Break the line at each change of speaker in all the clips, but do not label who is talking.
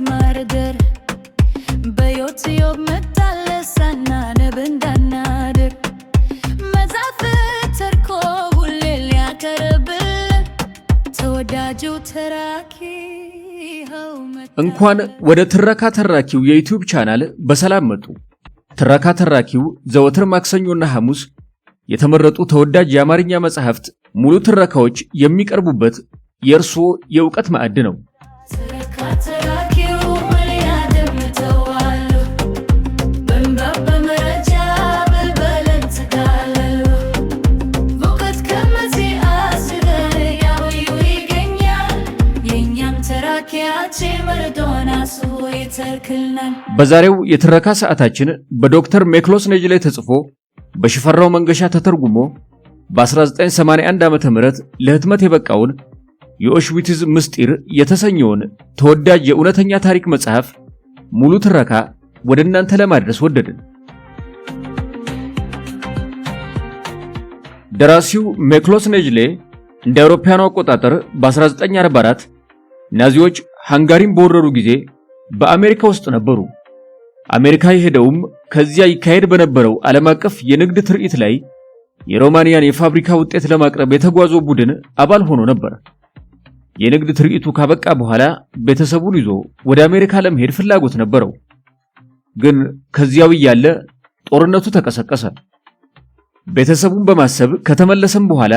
ማርደር በዮትዮብ መታለሳና ነብንዳናድር መዛፍ ተርኮ ሁሌ ሊያቀርብል ተወዳጁ ተራኪ
እንኳን ወደ ትረካ ተራኪው የዩቲዩብ ቻናል በሰላም መጡ። ትረካ ተራኪው ዘወትር ማክሰኞና ሐሙስ የተመረጡ ተወዳጅ የአማርኛ መጻሕፍት ሙሉ ትረካዎች የሚቀርቡበት የእርሶ የዕውቀት ማዕድ ነው። በዛሬው የትረካ ሰዓታችን በዶክተር ሜክሎስ ነጅሌ ተጽፎ በሽፈራው መንገሻ ተተርጉሞ በ1981 ዓመተ ምህረት ለህትመት የበቃውን የኦሽዊትዝ ምስጢር የተሰኘውን ተወዳጅ የእውነተኛ ታሪክ መጽሐፍ ሙሉ ትረካ ወደ እናንተ ለማድረስ ወደድን። ደራሲው ሜክሎስ ነጅሌ እንደ አውሮፓውያኑ አቆጣጠር በ1944 ናዚዎች ሃንጋሪን በወረሩ ጊዜ በአሜሪካ ውስጥ ነበሩ። አሜሪካ የሄደውም ከዚያ ይካሄድ በነበረው ዓለም አቀፍ የንግድ ትርኢት ላይ የሮማኒያን የፋብሪካ ውጤት ለማቅረብ የተጓዘው ቡድን አባል ሆኖ ነበር። የንግድ ትርኢቱ ካበቃ በኋላ ቤተሰቡን ይዞ ወደ አሜሪካ ለመሄድ ፍላጎት ነበረው። ግን ከዚያው ያለ ጦርነቱ ተቀሰቀሰ። ቤተሰቡን በማሰብ ከተመለሰም በኋላ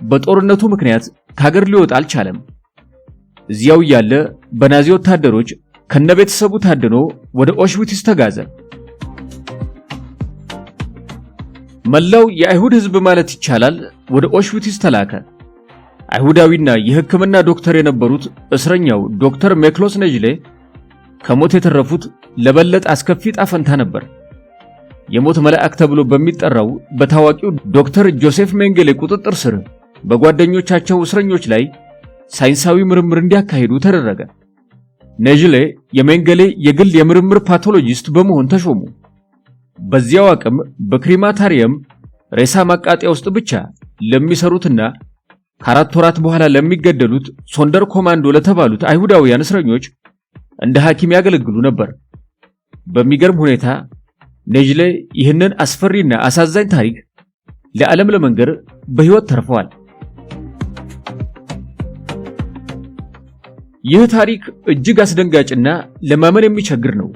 በጦርነቱ ምክንያት ከሀገር ሊወጣ አልቻለም። እዚያው ያለ በናዚ ወታደሮች ከነቤተሰቡ ታድኖ ወደ ኦሽዊትዝ ተጋዘ። መላው የአይሁድ ሕዝብ ማለት ይቻላል ወደ ኦሽዊትዝ ተላከ። አይሁዳዊና የሕክምና ዶክተር የነበሩት እስረኛው ዶክተር ሜክሎስ ነጅሌ ከሞት የተረፉት ለበለጠ አስከፊ ጣፈንታ ነበር። የሞት መልአክ ተብሎ በሚጠራው በታዋቂው ዶክተር ጆሴፍ ሜንጌሌ ቁጥጥር ስር በጓደኞቻቸው እስረኞች ላይ ሳይንሳዊ ምርምር እንዲያካሂዱ ተደረገ። ነጅሌ የሜንጌሌ የግል የምርምር ፓቶሎጂስት በመሆን ተሾሙ። በዚያው አቅም በክሪማታሪየም ሬሳ ማቃጠያ ውስጥ ብቻ ለሚሰሩትና ከአራት ወራት በኋላ ለሚገደሉት ሶንደር ኮማንዶ ለተባሉት አይሁዳውያን እስረኞች እንደ ሐኪም ያገለግሉ ነበር። በሚገርም ሁኔታ ነጅሌ ይህንን አስፈሪና አሳዛኝ ታሪክ ለዓለም ለመንገር በሕይወት ተርፈዋል። ይህ ታሪክ እጅግ አስደንጋጭና ለማመን የሚቸግር ነው።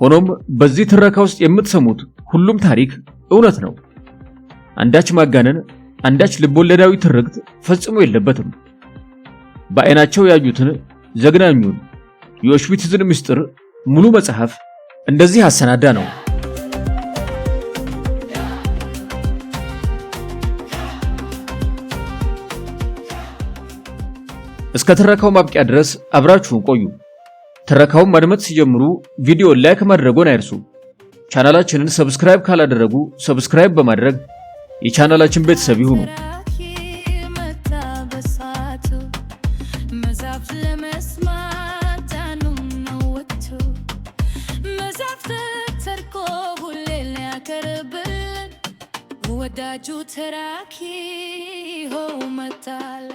ሆኖም በዚህ ትረካ ውስጥ የምትሰሙት ሁሉም ታሪክ እውነት ነው። አንዳች ማጋነን፣ አንዳች ልቦለዳዊ ትርክት ፈጽሞ የለበትም። በአይናቸው ያዩትን ዘግናኙን የኦሽዊትዝን ምስጢር ሙሉ መጽሐፍ እንደዚህ አሰናዳ ነው። እስከ ትረካው ማብቂያ ድረስ አብራችሁን ቆዩ። ትረካውን ማድመጥ ሲጀምሩ ቪዲዮ ላይክ ማድረግዎን አይርሱ። ቻናላችንን ሰብስክራይብ ካላደረጉ ሰብስክራይብ በማድረግ የቻናላችን ቤተሰብ ይሁኑ። ወዳጁ ተራኪ ሆመታለ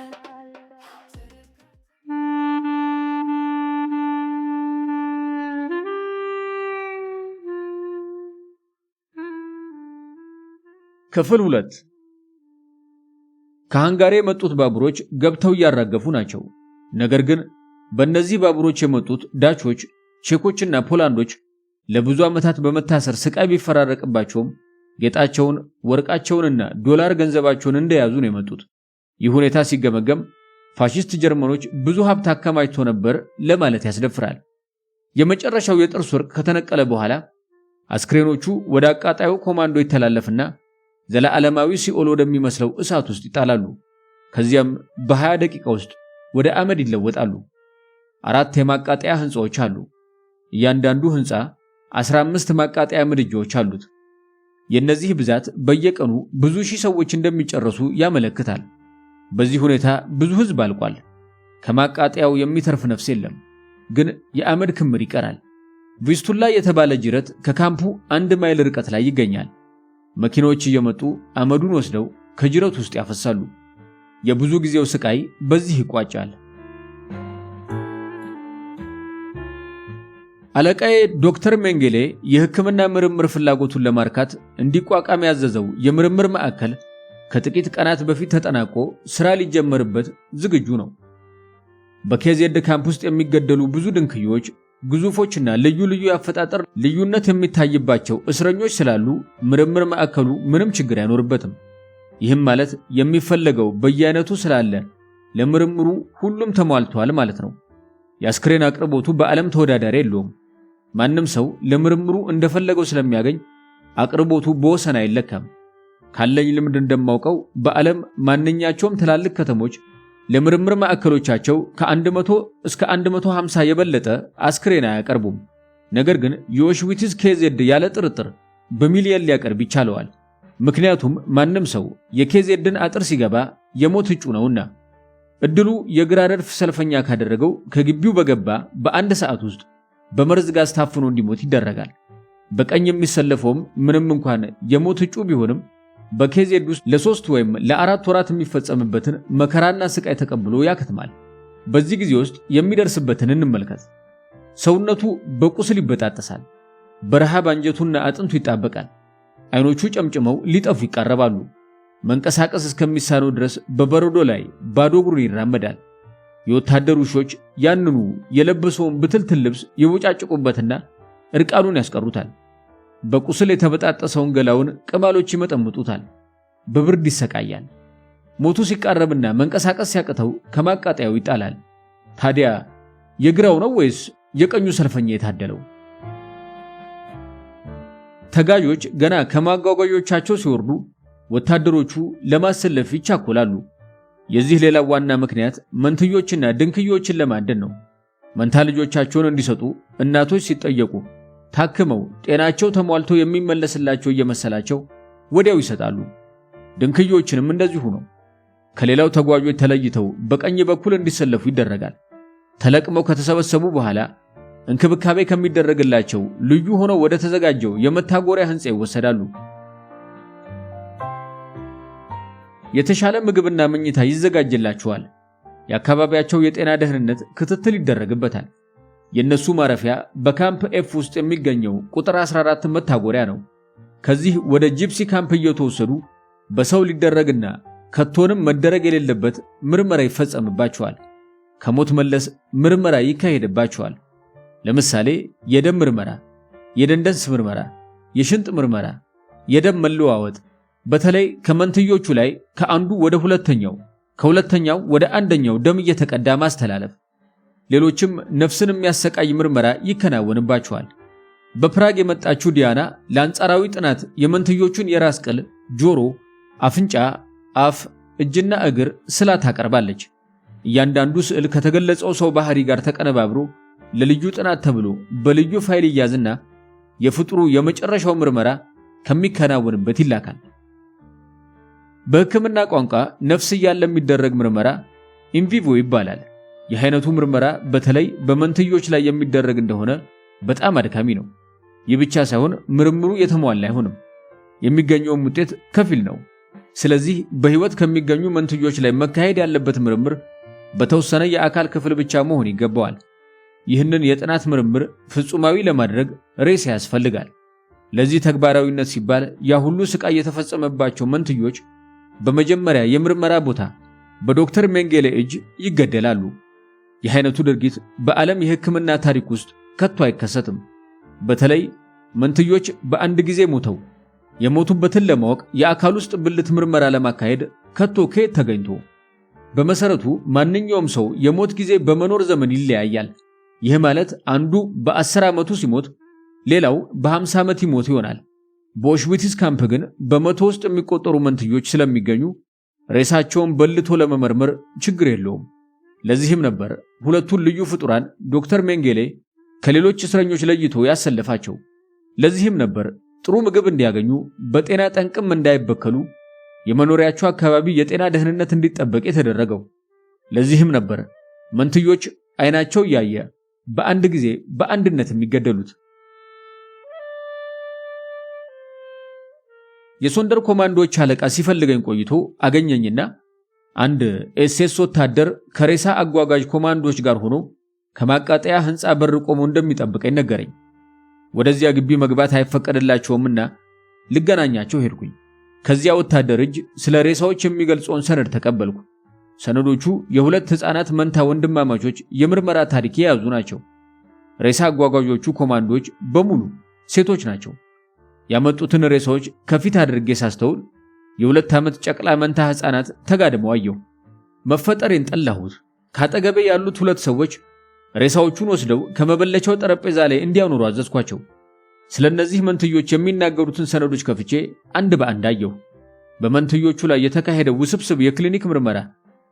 ክፍል 2 ከሃንጋሪ የመጡት ባቡሮች ገብተው ያራገፉ ናቸው። ነገር ግን በእነዚህ ባቡሮች የመጡት ዳቾች፣ ቼኮችና ፖላንዶች ለብዙ ዓመታት በመታሰር ስቃይ ቢፈራረቅባቸውም ጌጣቸውን፣ ወርቃቸውንና ዶላር ገንዘባቸውን እንደያዙ ነው የመጡት። ይህ ሁኔታ ሲገመገም ፋሺስት ጀርመኖች ብዙ ሀብት አከማችተው ነበር ለማለት ያስደፍራል። የመጨረሻው የጥርስ ወርቅ ከተነቀለ በኋላ አስክሬኖቹ ወደ አቃጣዩ ኮማንዶ ይተላለፍና ዘላዓለማዊ ሲኦል ወደሚመስለው እሳት ውስጥ ይጣላሉ። ከዚያም በ20 ደቂቃ ውስጥ ወደ አመድ ይለወጣሉ። 4 የማቃጠያ ህንጻዎች አሉ። እያንዳንዱ ህንጻ 15 ማቃጠያ ምድጃዎች አሉት። የነዚህ ብዛት በየቀኑ ብዙ ሺህ ሰዎች እንደሚጨርሱ ያመለክታል። በዚህ ሁኔታ ብዙ ህዝብ አልቋል። ከማቃጠያው የሚተርፍ ነፍስ የለም። ግን የአመድ ክምር ይቀራል። ቪስቱላ የተባለ ጅረት ከካምፑ 1 ማይል ርቀት ላይ ይገኛል። መኪኖች እየመጡ አመዱን ወስደው ከጅረቱ ውስጥ ያፈሳሉ። የብዙ ጊዜው ስቃይ በዚህ ይቋጫል። አለቃዬ ዶክተር ሜንጌሌ የሕክምና ምርምር ፍላጎቱን ለማርካት እንዲቋቋም ያዘዘው የምርምር ማዕከል ከጥቂት ቀናት በፊት ተጠናቆ ስራ ሊጀመርበት ዝግጁ ነው። በኬዜድ ካምፕ ውስጥ የሚገደሉ ብዙ ድንክዮች፣ ግዙፎችና ልዩ ልዩ የአፈጣጠር ልዩነት የሚታይባቸው እስረኞች ስላሉ ምርምር ማዕከሉ ምንም ችግር አይኖርበትም። ይህም ማለት የሚፈለገው በየአይነቱ ስላለ ለምርምሩ ሁሉም ተሟልቷል ማለት ነው። የአስክሬን አቅርቦቱ በዓለም ተወዳዳሪ የለውም። ማንም ሰው ለምርምሩ እንደፈለገው ስለሚያገኝ አቅርቦቱ በወሰን አይለካም። ካለኝ ልምድ እንደማውቀው በዓለም ማንኛቸውም ትላልቅ ከተሞች ለምርምር ማዕከሎቻቸው ከ100 እስከ 150 የበለጠ አስክሬን አያቀርቡም። ነገር ግን የኦሽዊትዝ ኬዜድ ያለ ጥርጥር በሚሊየን ሊያቀርብ ይቻለዋል። ምክንያቱም ማንም ሰው የኬዜድን አጥር ሲገባ የሞት እጩ ነውና። እድሉ የግራ ረድፍ ሰልፈኛ ካደረገው ከግቢው በገባ በአንድ ሰዓት ውስጥ በመርዝ ጋዝ ታፍኖ እንዲሞት ይደረጋል። በቀኝ የሚሰለፈውም ምንም እንኳን የሞት እጩ ቢሆንም በኬዜድ ውስጥ ለ3 ወይም ለ4 ወራት የሚፈጸምበትን መከራና ስቃይ ተቀብሎ ያከትማል። በዚህ ጊዜ ውስጥ የሚደርስበትን እንመልከት። ሰውነቱ በቁስል ይበጣጠሳል። በረሃብ አንጀቱና አጥንቱ ይጣበቃል። አይኖቹ ጨምጭመው ሊጠፉ ይቃረባሉ። መንቀሳቀስ እስከሚሳነው ድረስ በበረዶ ላይ ባዶ እግሩን ይራመዳል። የወታደር ውሾች ያንኑ የለበሰውን ብትልትል ልብስ ይቦጫጭቁበትና እርቃኑን ያስቀሩታል። በቁስል የተበጣጠሰውን ገላውን ቅማሎች ይመጠምጡታል። በብርድ ይሰቃያል። ሞቱ ሲቃረብና መንቀሳቀስ ሲያቅተው ከማቃጠያው ይጣላል። ታዲያ የግራው ነው ወይስ የቀኙ ሰልፈኛ የታደለው? ተጋዦች ገና ከማጓጓዦቻቸው ሲወርዱ ወታደሮቹ ለማሰለፍ ይቻኮላሉ። የዚህ ሌላ ዋና ምክንያት መንትዮችና ድንክዮችን ለማደን ነው። መንታ ልጆቻቸውን እንዲሰጡ እናቶች ሲጠየቁ ታክመው ጤናቸው ተሟልቶ የሚመለስላቸው እየመሰላቸው ወዲያው ይሰጣሉ። ድንክዮችንም እንደዚሁ ነው። ከሌላው ተጓዦች ተለይተው በቀኝ በኩል እንዲሰለፉ ይደረጋል። ተለቅመው ከተሰበሰቡ በኋላ እንክብካቤ ከሚደረግላቸው ልዩ ሆነው ወደ ተዘጋጀው የመታጎሪያ ሕንፃ ይወሰዳሉ። የተሻለ ምግብና መኝታ ይዘጋጅላቸዋል። የአካባቢያቸው የጤና ደህንነት ክትትል ይደረግበታል። የነሱ ማረፊያ በካምፕ ኤፍ ውስጥ የሚገኘው ቁጥር 14 መታጎሪያ ነው። ከዚህ ወደ ጂፕሲ ካምፕ እየተወሰዱ በሰው ሊደረግና ከቶንም መደረግ የሌለበት ምርመራ ይፈጸምባቸዋል። ከሞት መለስ ምርመራ ይካሄድባቸዋል። ለምሳሌ የደም ምርመራ፣ የደንደስ ምርመራ፣ የሽንጥ ምርመራ፣ የደም መለዋወጥ፣ በተለይ ከመንትዮቹ ላይ ከአንዱ ወደ ሁለተኛው፣ ከሁለተኛው ወደ አንደኛው ደም እየተቀዳ ማስተላለፍ፣ ሌሎችም ነፍስን የሚያሰቃይ ምርመራ ይከናወንባቸዋል። በፕራግ የመጣችው ዲያና ለአንጻራዊ ጥናት የመንትዮቹን የራስ ቅል፣ ጆሮ፣ አፍንጫ፣ አፍ፣ እጅና እግር ስላ ታቀርባለች። እያንዳንዱ ስዕል ከተገለጸው ሰው ባህሪ ጋር ተቀነባብሮ ለልዩ ጥናት ተብሎ በልዩ ፋይል ይያዝና የፍጡሩ የመጨረሻው ምርመራ ከሚከናወንበት ይላካል። በሕክምና ቋንቋ ነፍስ እያለ የሚደረግ ምርመራ ኢንቪቮ ይባላል። ይህ አይነቱ ምርመራ በተለይ በመንትዮች ላይ የሚደረግ እንደሆነ በጣም አድካሚ ነው። ይህ ብቻ ሳይሆን ምርምሩ የተሟላ አይሆንም። የሚገኘውም ውጤት ከፊል ነው። ስለዚህ በሕይወት ከሚገኙ መንትዮች ላይ መካሄድ ያለበት ምርምር በተወሰነ የአካል ክፍል ብቻ መሆን ይገባዋል። ይህንን የጥናት ምርምር ፍጹማዊ ለማድረግ ሬሳ ያስፈልጋል። ለዚህ ተግባራዊነት ሲባል ያ ሁሉ ስቃይ የተፈጸመባቸው መንትዮች በመጀመሪያ የምርመራ ቦታ በዶክተር ሜንጌሌ እጅ ይገደላሉ። ይህ አይነቱ ድርጊት በዓለም የሕክምና ታሪክ ውስጥ ከቶ አይከሰትም። በተለይ መንትዮች በአንድ ጊዜ ሞተው የሞቱበትን ለማወቅ የአካል ውስጥ ብልት ምርመራ ለማካሄድ ከቶ ከየት ተገኝቶ? በመሰረቱ ማንኛውም ሰው የሞት ጊዜ በመኖር ዘመን ይለያያል። ይህ ማለት አንዱ በ10 ዓመቱ ሲሞት ሌላው በ50 ዓመት ይሞት ይሆናል። በኦሽዊትዝ ካምፕ ግን በመቶ ውስጥ የሚቆጠሩ መንትዮች ስለሚገኙ ሬሳቸውን በልቶ ለመመርመር ችግር የለውም። ለዚህም ነበር ሁለቱን ልዩ ፍጡራን ዶክተር ሜንጌሌ ከሌሎች እስረኞች ለይቶ ያሰለፋቸው። ለዚህም ነበር ጥሩ ምግብ እንዲያገኙ፣ በጤና ጠንቅም እንዳይበከሉ፣ የመኖሪያቸው አካባቢ የጤና ደህንነት እንዲጠበቅ የተደረገው። ለዚህም ነበር መንትዮች አይናቸው እያየ በአንድ ጊዜ በአንድነት የሚገደሉት። የሶንደር ኮማንዶዎች አለቃ ሲፈልገኝ ቆይቶ አገኘኝና አንድ ኤስኤስ ወታደር ከሬሳ አጓጓዥ ኮማንዶዎች ጋር ሆኖ ከማቃጠያ ህንጻ በር ቆሞ እንደሚጠብቀኝ ነገረኝ። ወደዚያ ግቢ መግባት አይፈቀድላቸውምና ልገናኛቸው ሄድኩኝ። ከዚያ ወታደር እጅ ስለ ሬሳዎች የሚገልጸውን ሰነድ ተቀበልኩ። ሰነዶቹ የሁለት ህፃናት መንታ ወንድማማቾች የምርመራ ታሪክ የያዙ ናቸው። ሬሳ አጓጓዦቹ ኮማንዶች በሙሉ ሴቶች ናቸው። ያመጡትን ሬሳዎች ከፊት አድርጌ ሳስተውል የ2 ዓመት ጨቅላ መንታ ህፃናት ተጋድመው አየሁ። መፈጠሬን ጠላሁት። ካጠገቤ ያሉት ሁለት ሰዎች ሬሳዎቹን ወስደው ከመበለቻው ጠረጴዛ ላይ እንዲያኖሩ አዘዝኳቸው። ስለነዚህ መንትዮች የሚናገሩትን ሰነዶች ከፍቼ አንድ በአንድ አየሁ። በመንትዮቹ ላይ የተካሄደው ውስብስብ የክሊኒክ ምርመራ፣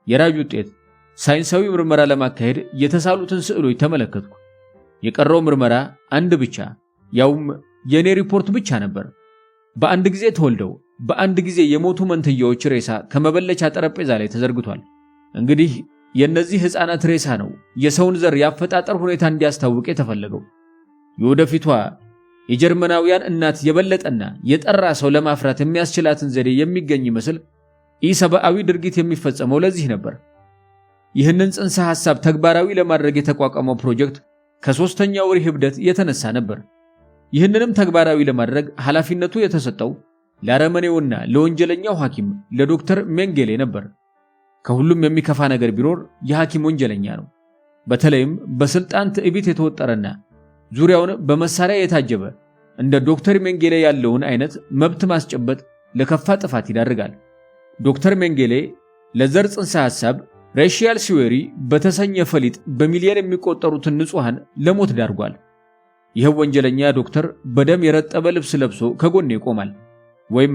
የራጅ ውጤት፣ ሳይንሳዊ ምርመራ ለማካሄድ የተሳሉትን ስዕሎች ተመለከትኩ። የቀረው ምርመራ አንድ ብቻ፣ ያውም የኔ ሪፖርት ብቻ ነበር። በአንድ ጊዜ ተወልደው በአንድ ጊዜ የሞቱ መንትዮች ሬሳ ከመበለቻ ጠረጴዛ ላይ ተዘርግቷል። እንግዲህ የነዚህ ህፃናት ሬሳ ነው የሰውን ዘር ያፈጣጠር ሁኔታ እንዲያስታውቅ የተፈለገው። የወደፊቷ የጀርመናውያን እናት የበለጠና የጠራ ሰው ለማፍራት የሚያስችላትን ዘዴ የሚገኝ ይመስል ኢሰብአዊ ድርጊት የሚፈጸመው ለዚህ ነበር። ይህንን ጽንሰ ሐሳብ ተግባራዊ ለማድረግ የተቋቋመው ፕሮጀክት ከ3ኛው ወር ህብደት የተነሳ ነበር። ይህንንም ተግባራዊ ለማድረግ ኃላፊነቱ የተሰጠው ለአረመኔውና ለወንጀለኛው ሐኪም ለዶክተር ሜንጌሌ ነበር። ከሁሉም የሚከፋ ነገር ቢኖር የሐኪም ወንጀለኛ ነው። በተለይም በስልጣን ትዕቢት የተወጠረና ዙሪያውን በመሳሪያ የታጀበ እንደ ዶክተር ሜንጌሌ ያለውን አይነት መብት ማስጨበጥ ለከፋ ጥፋት ይዳርጋል። ዶክተር ሜንጌሌ ለዘር ጽንሰ ሐሳብ ሬሺያል ሲዌሪ በተሰኘ ፈሊጥ በሚሊዮን የሚቆጠሩትን ንጹሃን ለሞት ዳርጓል። ይህ ወንጀለኛ ዶክተር በደም የረጠበ ልብስ ለብሶ ከጎኔ ይቆማል፣ ወይም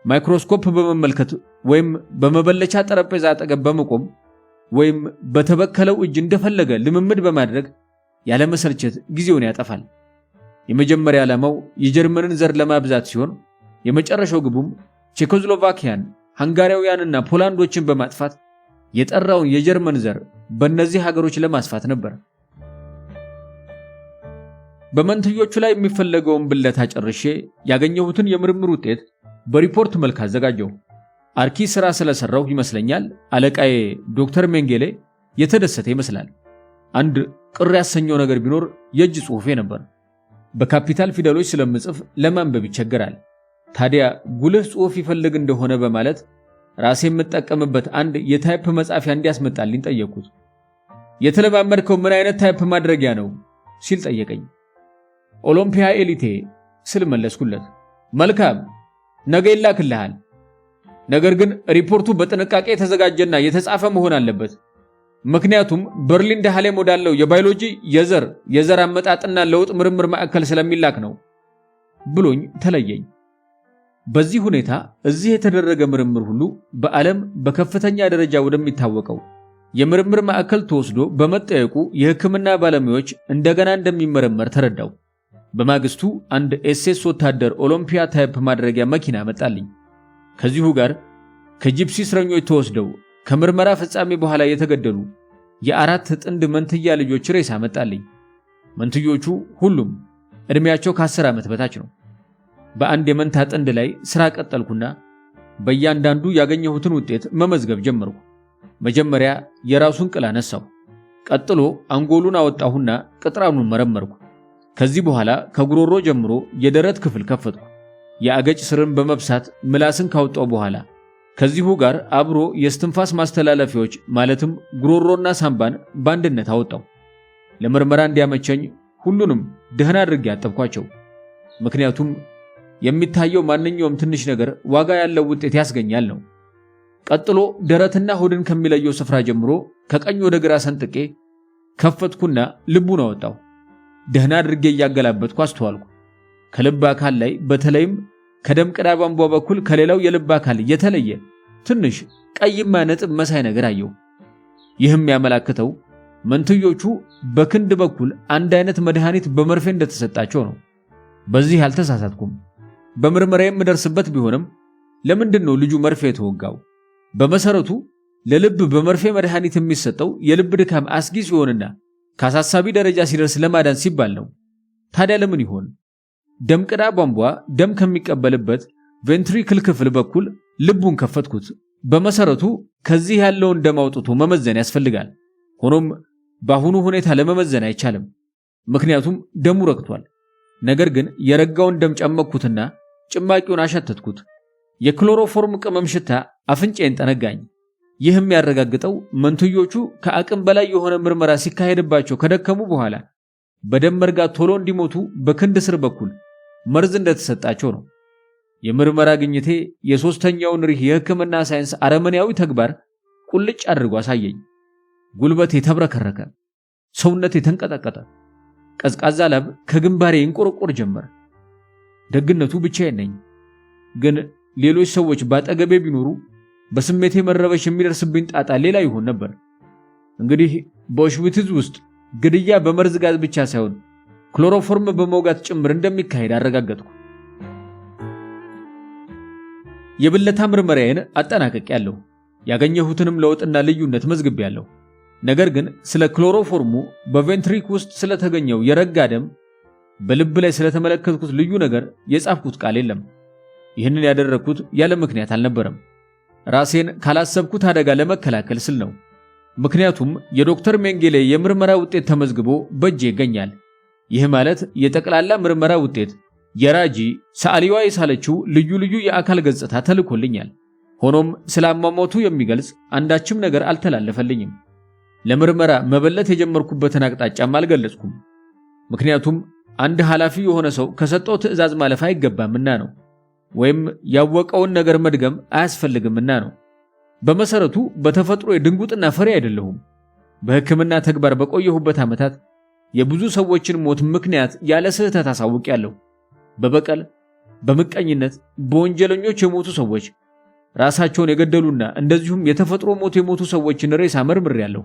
ማይክሮስኮፕ በመመልከት ወይም በመበለቻ ጠረጴዛ አጠገብ በመቆም ወይም በተበከለው እጅ እንደፈለገ ልምምድ በማድረግ ያለመሰልቸት ጊዜውን ያጠፋል። የመጀመሪያ ዓላማው የጀርመንን ዘር ለማብዛት ሲሆን የመጨረሻው ግቡም ቼኮስሎቫኪያን፣ ሃንጋሪያውያንና ፖላንዶችን በማጥፋት የጠራውን የጀርመን ዘር በእነዚህ ሀገሮች ለማስፋት ነበር። በመንትዮቹ ላይ የሚፈለገውን ብለታ ጨርሼ ያገኘሁትን የምርምር ውጤት በሪፖርት መልክ አዘጋጀው። አርኪ ስራ ስለሰራው ይመስለኛል አለቃዬ ዶክተር ሜንጌሌ የተደሰተ ይመስላል። አንድ ቅር ያሰኘው ነገር ቢኖር የእጅ ጽሑፌ ነበር። በካፒታል ፊደሎች ስለምጽፍ ለማንበብ ይቸገራል። ታዲያ ጉልህ ጽሑፍ ይፈልግ እንደሆነ በማለት ራሴ የምጠቀምበት አንድ የታይፕ መጻፊያ እንዲያስመጣልኝ ጠየቁት። የተለማመድከው ምን አይነት ታይፕ ማድረጊያ ነው ሲል ጠየቀኝ። ኦሎምፒያ ኤሊቴ ስል መለስኩለት። መልካም፣ ነገ ይላክልሃል። ነገር ግን ሪፖርቱ በጥንቃቄ የተዘጋጀና የተጻፈ መሆን አለበት። ምክንያቱም በርሊን ዳህሌም ወዳለው የባዮሎጂ የዘር አመጣጥና ለውጥ ምርምር ማዕከል ስለሚላክ ነው ብሎኝ ተለየኝ። በዚህ ሁኔታ እዚህ የተደረገ ምርምር ሁሉ በዓለም በከፍተኛ ደረጃ ወደሚታወቀው የምርምር ማዕከል ተወስዶ በመጠየቁ የሕክምና ባለሙያዎች እንደገና እንደሚመረመር ተረዳው። በማግስቱ አንድ ኤስኤስ ወታደር ኦሎምፒያ ታይፕ ማድረጊያ መኪና መጣልኝ። ከዚሁ ጋር ከጂፕሲ እስረኞች ተወስደው ከምርመራ ፍጻሜ በኋላ የተገደሉ የ4 ጥንድ መንትያ ልጆች ሬሳ መጣልኝ። መንትዮቹ ሁሉም ዕድሜያቸው ከ10 ዓመት በታች ነው። በአንድ የመንታ ጥንድ ላይ ሥራ ቀጠልኩና በእያንዳንዱ ያገኘሁትን ውጤት መመዝገብ ጀመርኩ። መጀመሪያ የራሱን ቅል አነሳሁ። ቀጥሎ አንጎሉን አወጣሁና ቅጥራኑን መረመርኩ። ከዚህ በኋላ ከጉሮሮ ጀምሮ የደረት ክፍል ከፈትኩ። የአገጭ ስርን በመብሳት ምላስን ካወጣው በኋላ ከዚሁ ጋር አብሮ የስትንፋስ ማስተላለፊያዎች ማለትም ጉሮሮና ሳምባን በአንድነት አወጣው። ለምርመራ እንዲያመቸኝ ሁሉንም ደህና አድርጌ አጠብኳቸው። ምክንያቱም የሚታየው ማንኛውም ትንሽ ነገር ዋጋ ያለው ውጤት ያስገኛል ነው። ቀጥሎ ደረትና ሆድን ከሚለየው ስፍራ ጀምሮ ከቀኝ ወደ ግራ ሰንጥቄ ከፈትኩና ልቡን አወጣው። ደህና አድርጌ እያገላበጥኩ አስተዋልኩ። ከልብ አካል ላይ በተለይም ከደም ቅዳ ቧንቧ በኩል ከሌላው የልብ አካል የተለየ ትንሽ ቀይማ ነጥብ መሳይ ነገር አየሁ። ይህም ያመላክተው መንትዮቹ በክንድ በኩል አንድ አይነት መድኃኒት በመርፌ እንደተሰጣቸው ነው። በዚህ አልተሳሳትኩም። በምርመራ የምደርስበት ቢሆንም ለምንድን ነው ልጁ መርፌ የተወጋው? በመሰረቱ ለልብ በመርፌ መድኃኒት የሚሰጠው የልብ ድካም አስጊ ሲሆንና ከአሳሳቢ ደረጃ ሲደርስ ለማዳን ሲባል ነው። ታዲያ ለምን ይሆን? ደም ቅዳ ቧንቧ ደም ከሚቀበልበት ቬንትሪክል ክፍል በኩል ልቡን ከፈትኩት። በመሰረቱ ከዚህ ያለውን ደም አውጥቶ መመዘን ያስፈልጋል። ሆኖም በአሁኑ ሁኔታ ለመመዘን አይቻልም፣ ምክንያቱም ደሙ ረግቷል። ነገር ግን የረጋውን ደም ጨመቅኩትና ጭማቂውን አሸተትኩት። የክሎሮፎርም ቅመም ሽታ አፍንጫዬን ጠነጋኝ። ይህም ያረጋግጠው መንትዮቹ ከአቅም በላይ የሆነ ምርመራ ሲካሄድባቸው ከደከሙ በኋላ በደም መርጋት ቶሎ እንዲሞቱ በክንድ ስር በኩል መርዝ እንደተሰጣቸው ነው። የምርመራ ግኝቴ የሶስተኛውን ሪህ የሕክምና ሳይንስ አረመኔያዊ ተግባር ቁልጭ አድርጎ አሳየኝ። ጉልበቴ ተብረከረከ፣ ሰውነቴ ተንቀጠቀጠ፣ ቀዝቃዛ ላብ ከግንባሬ ይንቆረቆር ጀመር። ደግነቱ ብቻዬን ነኝ፣ ግን ሌሎች ሰዎች ባጠገቤ ቢኖሩ በስሜቴ መረበሽ የሚደርስብኝ ጣጣ ሌላ ይሆን ነበር። እንግዲህ በኦሽዊትዝ ውስጥ ግድያ በመርዝ ጋዝ ብቻ ሳይሆን ክሎሮፎርም በመውጋት ጭምር እንደሚካሄድ አረጋገጥኩ። የብለታ ምርመራዬን አጠናቅቄያለሁ። ያገኘሁትንም ለውጥና ልዩነት መዝግቤያለሁ። ነገር ግን ስለ ክሎሮፎርሙ በቬንትሪክ ውስጥ ስለተገኘው የረጋ ደም፣ በልብ ላይ ስለተመለከትኩት ልዩ ነገር የጻፍኩት ቃል የለም። ይህንን ያደረግኩት ያለ ምክንያት አልነበረም። ራሴን ካላሰብኩት አደጋ ለመከላከል ስል ነው። ምክንያቱም የዶክተር ሜንጌሌ የምርመራ ውጤት ተመዝግቦ በእጄ ይገኛል። ይህ ማለት የጠቅላላ ምርመራ ውጤት፣ የራጂ ሰዓሊዋ የሳለችው ልዩ ልዩ የአካል ገጽታ ተልኮልኛል። ሆኖም ስላሟሟቱ የሚገልጽ አንዳችም ነገር አልተላለፈልኝም። ለምርመራ መበለት የጀመርኩበትን አቅጣጫም አልገለጽኩም። ምክንያቱም አንድ ኃላፊ የሆነ ሰው ከሰጠው ትዕዛዝ ማለፍ አይገባምና ነው። ወይም ያወቀውን ነገር መድገም አያስፈልግምና ነው። በመሰረቱ በተፈጥሮ የድንጉጥና ፈሪ አይደለሁም። በሕክምና ተግባር በቆየሁበት ዓመታት የብዙ ሰዎችን ሞት ምክንያት ያለ ስህተት አሳውቄያለሁ። በበቀል፣ በምቀኝነት፣ በወንጀለኞች የሞቱ ሰዎች፣ ራሳቸውን የገደሉና እንደዚሁም የተፈጥሮ ሞት የሞቱ ሰዎችን ሬሳ መርምሬያለሁ።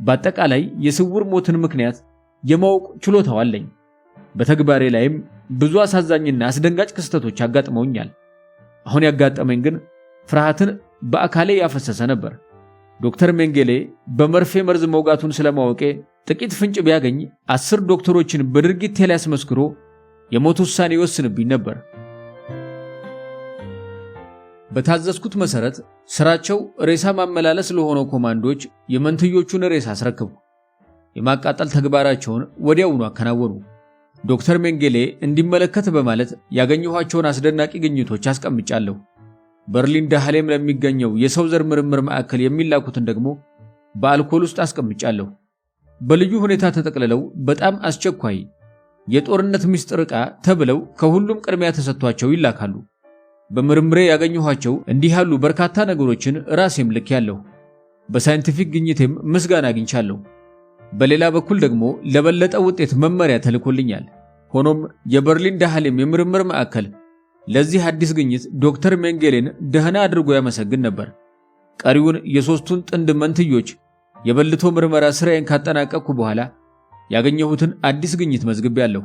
በአጠቃላይ የስውር ሞትን ምክንያት የማወቅ ችሎታው አለኝ። በተግባሬ ላይም ብዙ አሳዛኝና አስደንጋጭ ክስተቶች አጋጥመውኛል። አሁን ያጋጠመኝ ግን ፍርሃትን በአካሌ ያፈሰሰ ነበር። ዶክተር ሜንጌሌ በመርፌ መርዝ መውጋቱን ስለማወቄ ጥቂት ፍንጭ ቢያገኝ 10 ዶክተሮችን በድርጊቴ ላይ አስመስክሮ የሞት ውሳኔ ይወስንብኝ ነበር። በታዘዝኩት መሰረት ስራቸው ሬሳ ማመላለስ ለሆነው ኮማንዶች የመንትዮቹን ሬሳ አስረክቡ። የማቃጠል ተግባራቸውን ወዲያውኑ አከናወኑ። ዶክተር ሜንጌሌ እንዲመለከት በማለት ያገኘኋቸውን አስደናቂ ግኝቶች አስቀምጫለሁ። በርሊን ዳህሌም ለሚገኘው የሰው ዘር ምርምር ማዕከል የሚላኩትን ደግሞ በአልኮል ውስጥ አስቀምጫለሁ። በልዩ ሁኔታ ተጠቅልለው በጣም አስቸኳይ የጦርነት ምስጢር ዕቃ ተብለው ከሁሉም ቅድሚያ ተሰጥቷቸው ይላካሉ። በምርምሬ ያገኘኋቸው እንዲህ ያሉ በርካታ ነገሮችን ራሴም ልኬያለሁ። በሳይንቲፊክ ግኝቴም ምስጋና አግኝቻለሁ። በሌላ በኩል ደግሞ ለበለጠ ውጤት መመሪያ ተልኮልኛል። ሆኖም የበርሊን ዳህሌም የምርምር ማዕከል ለዚህ አዲስ ግኝት ዶክተር ሜንጌሌን ደህና አድርጎ ያመሰግን ነበር። ቀሪውን የሶስቱን ጥንድ መንትዮች የበልቶ ምርመራ ስራዬን ካጠናቀቅኩ በኋላ ያገኘሁትን አዲስ ግኝት መዝግቤያለሁ።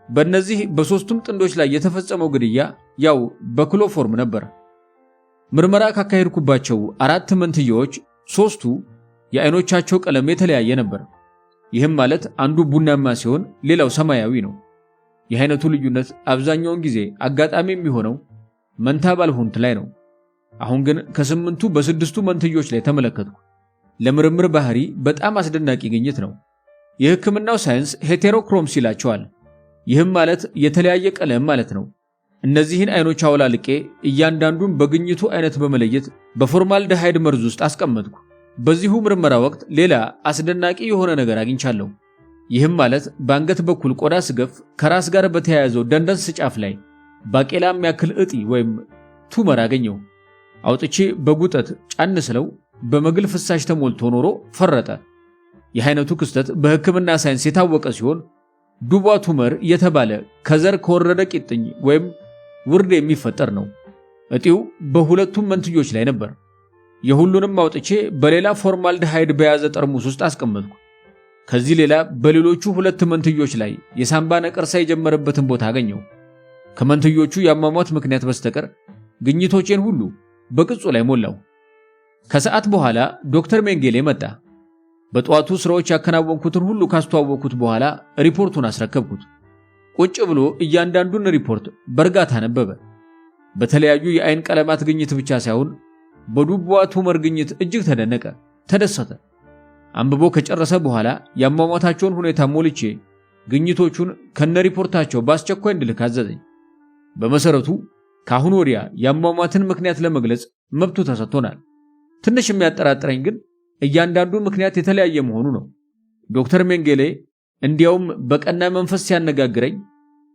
በእነዚህ በሶስቱም ጥንዶች ላይ የተፈጸመው ግድያ ያው በክሎፎርም ነበር። ምርመራ ካካሄድኩባቸው 4 መንትዮች 3ቱ የአይኖቻቸው ቀለም የተለያየ ነበር። ይህም ማለት አንዱ ቡናማ ሲሆን ሌላው ሰማያዊ ነው። ይህ አይነቱ ልዩነት አብዛኛውን ጊዜ አጋጣሚ የሚሆነው መንታ ባልሆኑት ላይ ነው። አሁን ግን ከ8ቱ በ6ቱ መንትዮች ላይ ተመለከትኩ። ለምርምር ባህሪ በጣም አስደናቂ ግኝት ነው። የሕክምናው ሳይንስ ሄቴሮክሮምስ ይላቸዋል። ይህም ማለት የተለያየ ቀለም ማለት ነው። እነዚህን አይኖች አውላልቄ እያንዳንዱን በግኝቱ አይነት በመለየት በፎርማልዲሃይድ መርዝ ውስጥ አስቀመጥኩ። በዚሁ ምርመራ ወቅት ሌላ አስደናቂ የሆነ ነገር አግኝቻለሁ። ይህም ማለት በአንገት በኩል ቆዳ ስገፍ ከራስ ጋር በተያያዘው ደንደንስ ጫፍ ላይ ባቄላ የሚያክል እጢ ወይም ቱመር አገኘው። አውጥቼ በጉጠት ጫን ስለው በመግል ፍሳሽ ተሞልቶ ኖሮ ፈረጠ። ይህ አይነቱ ክስተት በሕክምና ሳይንስ የታወቀ ሲሆን ዱቧ ቱመር የተባለ ከዘር ከወረደ ቂጥኝ ወይም ውርድ የሚፈጠር ነው። እጢው በሁለቱም መንትዮች ላይ ነበር። የሁሉንም አውጥቼ በሌላ ፎርማልዲሃይድ በያዘ ጠርሙስ ውስጥ አስቀመጥኩ። ከዚህ ሌላ በሌሎቹ 2 መንትዮች ላይ የሳምባ ነቀርሳ የጀመረበትን ቦታ አገኘው። ከመንትዮቹ የአሟሟት ምክንያት በስተቀር ግኝቶቼን ሁሉ በቅጹ ላይ ሞላው። ከሰዓት በኋላ ዶክተር ሜንጌሌ መጣ። በጠዋቱ ስራዎች ያከናወንኩትን ሁሉ ካስተዋወቅኩት በኋላ ሪፖርቱን አስረከብኩት። ቁጭ ብሎ እያንዳንዱን ሪፖርት በእርጋታ ነበበ። በተለያዩ የአይን ቀለማት ግኝት ብቻ ሳይሆን በዱቧ ቱመር ግኝት እጅግ ተደነቀ፣ ተደሰተ። አንብቦ ከጨረሰ በኋላ ያሟሟታቸውን ሁኔታ ሞልቼ ግኝቶቹን ከነሪፖርታቸው በአስቸኳይ እንድልክ አዘዘኝ። በመሰረቱ ካሁን ወዲያ ያሟሟትን ምክንያት ለመግለጽ መብቱ ተሰጥቶናል። ትንሽ የሚያጠራጥረኝ ግን እያንዳንዱ ምክንያት የተለያየ መሆኑ ነው። ዶክተር ሜንጌሌ እንዲያውም በቀና መንፈስ ሲያነጋግረኝ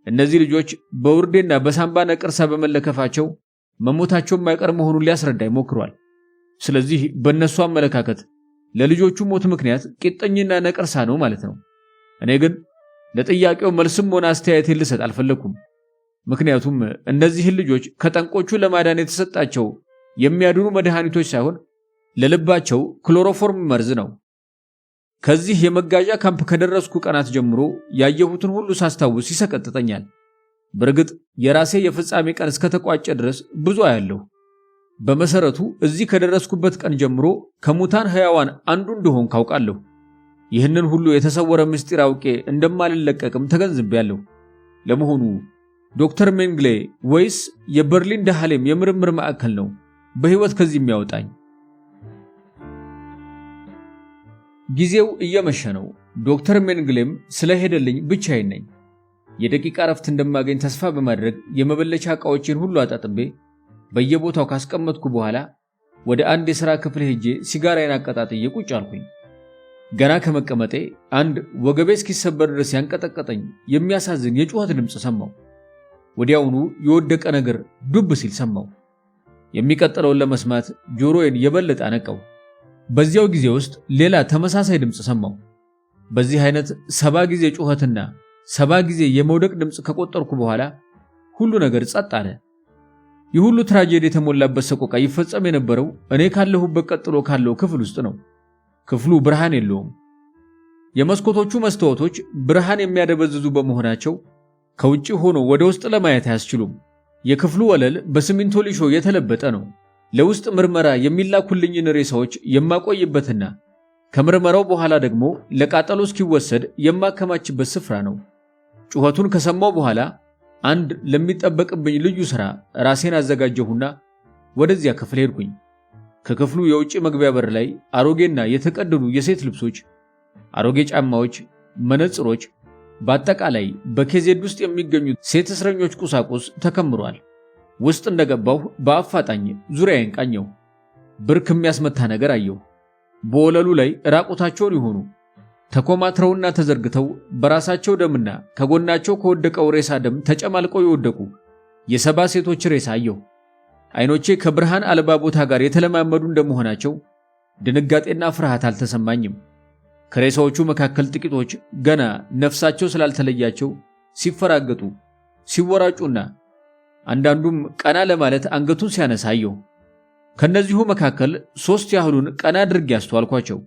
እነዚህ ልጆች በውርዴና በሳምባ ነቀርሳ በመለከፋቸው መሞታቸው የማይቀር መሆኑን ሊያስረዳኝ ሞክሯል። ስለዚህ በእነሱ አመለካከት ለልጆቹ ሞት ምክንያት ቂጥኝና ነቀርሳ ነው ማለት ነው። እኔ ግን ለጥያቄው መልስም ሆነ አስተያየት ልሰጥ አልፈለኩም። ምክንያቱም እነዚህን ልጆች ከጠንቆቹ ለማዳን የተሰጣቸው የሚያድኑ መድኃኒቶች ሳይሆን ለልባቸው ክሎሮፎርም መርዝ ነው። ከዚህ የመጋዣ ካምፕ ከደረስኩ ቀናት ጀምሮ ያየሁትን ሁሉ ሳስታውስ ይሰቀጥጠኛል። በእርግጥ የራሴ የፍጻሜ ቀን እስከተቋጨ ድረስ ብዙ አያለሁ። በመሰረቱ እዚህ ከደረስኩበት ቀን ጀምሮ ከሙታን ሕያዋን አንዱ እንደሆን ካውቃለሁ። ይህንን ሁሉ የተሰወረ ምስጢር አውቄ እንደማልለቀቅም ተገንዝቤያለሁ። ለመሆኑ ዶክተር ሜንግሌ ወይስ የበርሊን ዳህሌም የምርምር ማዕከል ነው በሕይወት ከዚህ የሚያወጣኝ? ጊዜው እየመሸ ነው። ዶክተር ሜንግሌም ስለሄደልኝ ብቻዬን ነኝ። የደቂቃ ረፍት እንደማገኝ ተስፋ በማድረግ የመበለቻ ዕቃዎችን ሁሉ አጣጥቤ በየቦታው ካስቀመጥኩ በኋላ ወደ አንድ የሥራ ክፍል ሄጄ ሲጋራዬን አቀጣጥዬ ቁጭ አልኩኝ። ገና ከመቀመጤ አንድ ወገቤ እስኪሰበር ድረስ ያንቀጠቀጠኝ የሚያሳዝን የጩኸት ድምፅ ሰማሁ። ወዲያውኑ የወደቀ ነገር ዱብ ሲል ሰማሁ። የሚቀጥለውን ለመስማት ጆሮዬን የበለጠ አነቀው። በዚያው ጊዜ ውስጥ ሌላ ተመሳሳይ ድምፅ ሰማሁ። በዚህ አይነት 70 ጊዜ ጩኸትና 70 ጊዜ የመውደቅ ድምፅ ከቆጠርኩ በኋላ ሁሉ ነገር ጸጥ አለ። ይህ ሁሉ ትራጀዲ የተሞላበት ሰቆቃ ይፈጸም የነበረው እኔ ካለሁበት ቀጥሎ ካለው ክፍል ውስጥ ነው። ክፍሉ ብርሃን የለውም። የመስኮቶቹ መስታወቶች ብርሃን የሚያደበዝዙ በመሆናቸው ከውጪ ሆኖ ወደ ውስጥ ለማየት አያስችሉም። የክፍሉ ወለል በሲሚንቶ ሊሾ የተለበጠ ነው። ለውስጥ ምርመራ የሚላኩልኝን ሬሳዎች የማቆይበትና ከምርመራው በኋላ ደግሞ ለቃጠሎ እስኪወሰድ የማከማችበት ስፍራ ነው። ጩኸቱን ከሰማው በኋላ አንድ ለሚጠበቅብኝ ልዩ ሥራ ራሴን አዘጋጀሁና ወደዚያ ክፍል ሄድኩኝ። ከክፍሉ የውጭ መግቢያ በር ላይ አሮጌና የተቀደዱ የሴት ልብሶች፣ አሮጌ ጫማዎች፣ መነጽሮች፣ በአጠቃላይ በኬዜድ ውስጥ የሚገኙት ሴት እስረኞች ቁሳቁስ ተከምሯል። ውስጥ እንደገባሁ በአፋጣኝ ዙሪያዬን ቃኘሁ። ብርክ የሚያስመታ ነገር አየሁ። በወለሉ ላይ ራቁታቸውን የሆኑ ተኮማትረውና ተዘርግተው በራሳቸው ደምና ከጎናቸው ከወደቀው ሬሳ ደም ተጨማልቀው የወደቁ የ70 ሴቶች ሬሳ አየሁ። አይኖቼ ከብርሃን አልባ ቦታ ጋር የተለማመዱ እንደመሆናቸው ድንጋጤና ፍርሃት አልተሰማኝም። ከሬሳዎቹ መካከል ጥቂቶች ገና ነፍሳቸው ስላልተለያቸው ሲፈራገጡ፣ ሲወራጩና አንዳንዱም ቀና ለማለት አንገቱን ሲያነሳ አየሁ። ከነዚሁ መካከል 3 ያህሉን ቀና አድርጌ አስተዋልኳቸው።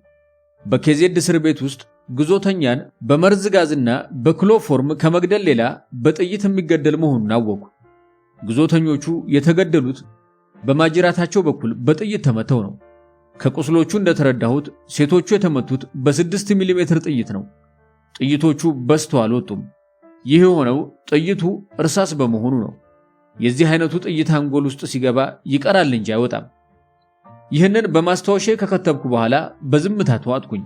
በኬዜድ እስር ቤት ውስጥ ግዞተኛን በመርዝ ጋዝና በክሎፎርም ከመግደል ሌላ በጥይት የሚገደል መሆኑን አወቅሁ። ግዞተኞቹ የተገደሉት በማጅራታቸው በኩል በጥይት ተመተው ነው። ከቁስሎቹ እንደተረዳሁት ሴቶቹ የተመቱት በ6 ሚሜ ጥይት ነው። ጥይቶቹ በዝተው አልወጡም። ይህ የሆነው ጥይቱ እርሳስ በመሆኑ ነው። የዚህ አይነቱ ጥይት አንጎል ውስጥ ሲገባ ይቀራል እንጂ አይወጣም። ይህንን በማስታወሻ ከከተብኩ በኋላ በዝምታ ተዋጥኩኝ።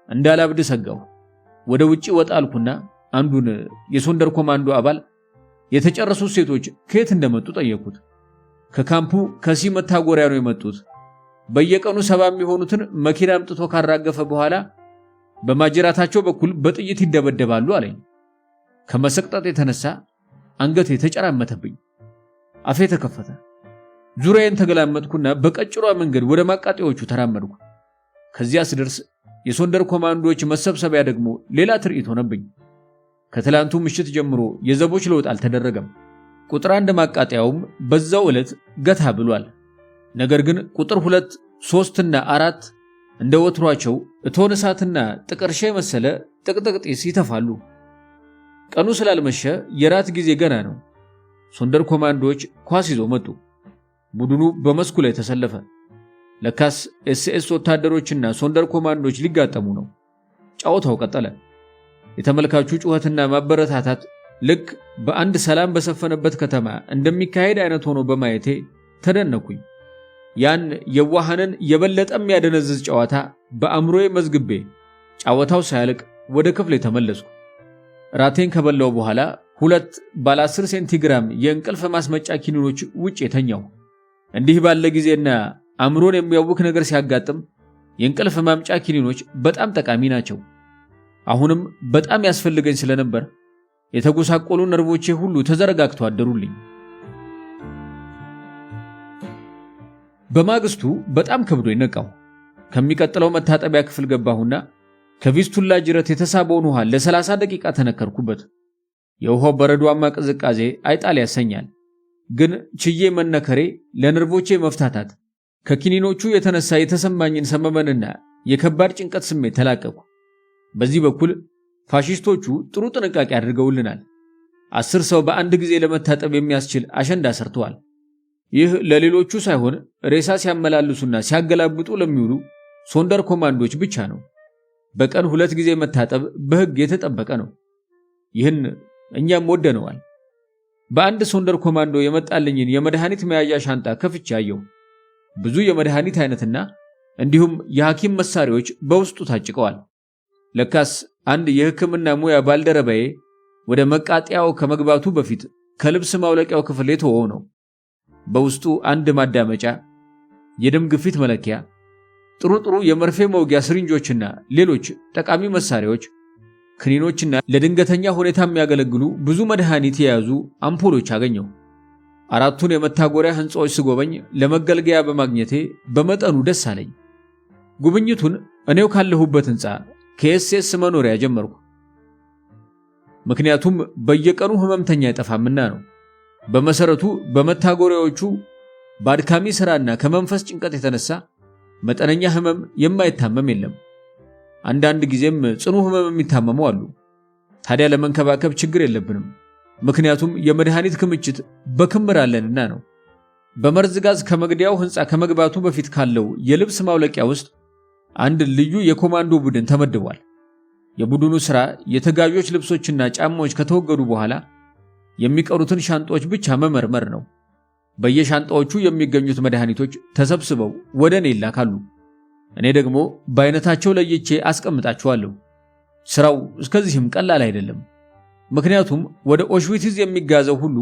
እንዳላብድ ሰጋሁ። ወደ ውጪ ወጣ አልኩና አንዱን የሶንደር ኮማንዶ አባል የተጨረሱት ሴቶች ከየት እንደመጡ ጠየቅኩት። ከካምፑ ከሲ መታጎሪያ ነው የመጡት። በየቀኑ 70 የሚሆኑትን መኪና አምጥቶ ካራገፈ በኋላ በማጅራታቸው በኩል በጥይት ይደበደባሉ አለኝ። ከመሰቅጠጥ የተነሳ አንገቴ ተጨራመተብኝ። አፌ ተከፈተ። ዙሪያዬን ተገላመጥኩና በቀጭሯ መንገድ ወደ ማቃጤዎቹ ተራመድኩ። ከዚያ ስደርስ የሶንደር ኮማንዶዎች መሰብሰቢያ ደግሞ ሌላ ትርኢት ሆነብኝ። ከትላንቱ ምሽት ጀምሮ የዘቦች ለውጥ አልተደረገም። ቁጥር 1 ማቃጠያውም በዛው ዕለት ገታ ብሏል። ነገር ግን ቁጥር 2፣ 3 እና 4 እንደ ወትሯቸው እቶን እሳትና ጥቀርሻ የመሰለ ጥቅጥቅ ጢስ ይተፋሉ። ቀኑ ስላልመሸ የራት ጊዜ ገና ነው። ሶንደር ኮማንዶዎች ኳስ ይዘው መጡ። ቡድኑ በመስኩ ላይ ተሰለፈ። ለካስ ኤስኤስ ወታደሮችና ሶንደር ኮማንዶዎች ሊጋጠሙ ነው። ጨዋታው ቀጠለ። የተመልካቹ ጩኸትና ማበረታታት ልክ በአንድ ሰላም በሰፈነበት ከተማ እንደሚካሄድ አይነት ሆኖ በማየቴ ተደነኩኝ። ያን የዋሃንን የበለጠ የሚያደነዝዝ ጨዋታ በአእምሮዬ መዝግቤ ጨዋታው ሳያልቅ ወደ ክፍሌ ተመለስኩ። ራቴን ከበላው በኋላ 2 ባለ 10 ሴንቲግራም የእንቅልፍ ማስመጫ ኪኒኖች ውጭ የተኛው። እንዲህ ባለ ጊዜና አእምሮን የሚያውክ ነገር ሲያጋጥም የእንቅልፍ ማምጫ ኪኒኖች በጣም ጠቃሚ ናቸው። አሁንም በጣም ያስፈልገኝ ስለነበር የተጎሳቆሉ ነርቮቼ ሁሉ ተዘረጋግተው አደሩልኝ። በማግስቱ በጣም ከብዶኝ ነቃሁ። ከሚቀጥለው መታጠቢያ ክፍል ገባሁና ከቪስቱላ ጅረት የተሳበውን ውሃ ለ30 ደቂቃ ተነከርኩበት። የውሃው በረዷማ ቅዝቃዜ አይጣል ያሰኛል። ግን ችዬ መነከሬ ለነርቮቼ መፍታታት ከኪኒኖቹ የተነሳ የተሰማኝን ሰመመንና የከባድ ጭንቀት ስሜት ተላቀቁ። በዚህ በኩል ፋሺስቶቹ ጥሩ ጥንቃቄ አድርገውልናል። 10 ሰው በአንድ ጊዜ ለመታጠብ የሚያስችል አሸንዳ ሰርተዋል። ይህ ለሌሎቹ ሳይሆን ሬሳ ሲያመላልሱና ሲያገላብጡ ለሚውሉ ሶንደር ኮማንዶች ብቻ ነው። በቀን 2 ጊዜ መታጠብ በሕግ የተጠበቀ ነው። ይህን እኛም ወደነዋል። በአንድ ሶንደር ኮማንዶ የመጣልኝን የመድኃኒት መያዣ ሻንጣ ከፍቼ አየሁ። ብዙ የመድኃኒት አይነትና እንዲሁም የሐኪም መሳሪያዎች በውስጡ ታጭቀዋል። ለካስ አንድ የሕክምና ሙያ ባልደረባዬ ወደ መቃጠያው ከመግባቱ በፊት ከልብስ ማውለቂያው ክፍል የተወው ነው። በውስጡ አንድ ማዳመጫ፣ የደም ግፊት መለኪያ፣ ጥሩ የመርፌ መውጊያ ስሪንጆችና ሌሎች ጠቃሚ መሳሪያዎች፣ ክኒኖችና ለድንገተኛ ሁኔታ የሚያገለግሉ ብዙ መድኃኒት የያዙ አምፖሎች አገኘው። 4ቱን የመታጎሪያ ህንፃዎች ስጎበኝ ለመገልገያ በማግኘቴ በመጠኑ ደስ አለኝ። ጉብኝቱን እኔው ካለሁበት ህንፃ ከኤስኤስ መኖሪያ ጀመርኩ። ምክንያቱም በየቀኑ ህመምተኛ አይጠፋምና ነው። በመሰረቱ በመታጎሪያዎቹ በአድካሚ ሥራና ከመንፈስ ጭንቀት የተነሳ መጠነኛ ህመም የማይታመም የለም። አንዳንድ ጊዜም ጽኑ ህመም የሚታመሙ አሉ። ታዲያ ለመንከባከብ ችግር የለብንም፣ ምክንያቱም የመድኃኒት ክምችት በክምር አለንና ነው። በመርዝ ጋዝ ከመግደያው ህንፃ ከመግባቱ በፊት ካለው የልብስ ማውለቂያ ውስጥ አንድ ልዩ የኮማንዶ ቡድን ተመድቧል። የቡድኑ ሥራ የተጋዦች ልብሶችና ጫማዎች ከተወገዱ በኋላ የሚቀሩትን ሻንጣዎች ብቻ መመርመር ነው። በየሻንጣዎቹ የሚገኙት መድኃኒቶች ተሰብስበው ወደ እኔ ይላካሉ። እኔ ደግሞ በአይነታቸው ለይቼ አስቀምጣቸዋለሁ። ሥራው እስከዚህም ቀላል አይደለም። ምክንያቱም ወደ ኦሽዊትዝ የሚጋዘው ሁሉ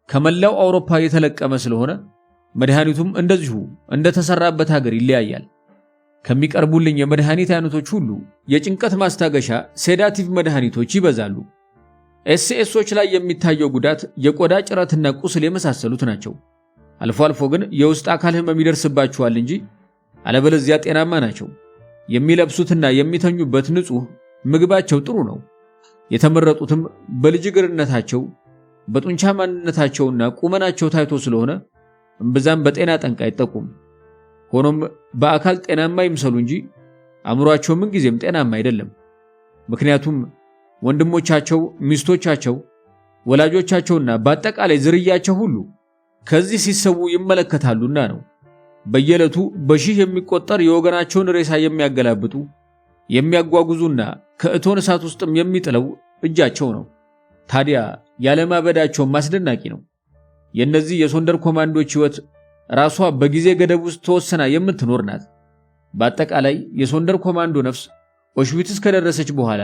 ከመላው አውሮፓ የተለቀመ ስለሆነ መድኃኒቱም እንደዚሁ እንደተሰራበት ሀገር ይለያያል። ከሚቀርቡልኝ የመድኃኒት አይነቶች ሁሉ የጭንቀት ማስታገሻ ሴዳቲቭ መድኃኒቶች ይበዛሉ። ኤስኤሶች ላይ የሚታየው ጉዳት የቆዳ ጭረትና ቁስል የመሳሰሉት ናቸው። አልፎ አልፎ ግን የውስጥ አካል ህመም ይደርስባቸዋል እንጂ አለበለዚያ ጤናማ ናቸው። የሚለብሱትና የሚተኙበት ንጹህ፣ ምግባቸው ጥሩ ነው። የተመረጡትም በልጅግርነታቸው በጡንቻ ማንነታቸውና ቁመናቸው ታይቶ ስለሆነ እምብዛም በጤና ጠንቅ አይጠቁም። ሆኖም በአካል ጤናማ ይምሰሉ እንጂ አእምሯቸው ምንጊዜም ጤናማ አይደለም። ምክንያቱም ወንድሞቻቸው፣ ሚስቶቻቸው፣ ወላጆቻቸውና በአጠቃላይ ዝርያቸው ሁሉ ከዚህ ሲሰዉ ይመለከታሉና ነው። በየዕለቱ በሺህ የሚቆጠር የወገናቸውን ሬሳ የሚያገላብጡ የሚያጓጉዙና ከእቶን እሳት ውስጥም የሚጥለው እጃቸው ነው። ታዲያ ያለማበዳቸውም አስደናቂ ነው። የእነዚህ የሶንደር ኮማንዶች ሕይወት ራሷ በጊዜ ገደብ ውስጥ ተወሰና የምትኖር ናት። በአጠቃላይ የሶንደር ኮማንዶ ነፍስ ኦሽዊትዝ ከደረሰች በኋላ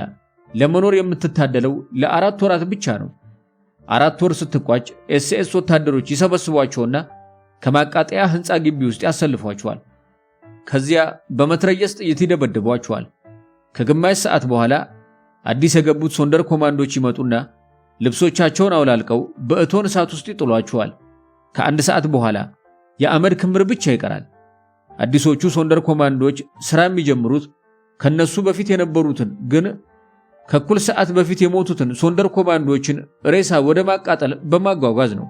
ለመኖር የምትታደለው ለ4 ወራት ብቻ ነው። 4 ወር ስትቋጭ ኤስኤስ ወታደሮች ይሰበስቧቸውና ከማቃጠያ ህንፃ ግቢ ውስጥ ያሰልፏቸዋል። ከዚያ በመትረየስ ጥይት ይደበድቧቸዋል። ከግማሽ ሰዓት በኋላ አዲስ የገቡት ሶንደር ኮማንዶች ይመጡና ልብሶቻቸውን አውላልቀው በእቶን እሳት ውስጥ ይጥሏቸዋል። ከ1 ሰዓት በኋላ የአመድ ክምር ብቻ ይቀራል። አዲሶቹ ሶንደር ኮማንዶች ሥራ የሚጀምሩት ከነሱ በፊት የነበሩትን ግን ከኩል ሰዓት በፊት የሞቱትን ሶንደር ኮማንዶችን ሬሳ ወደ ማቃጠል በማጓጓዝ ነው።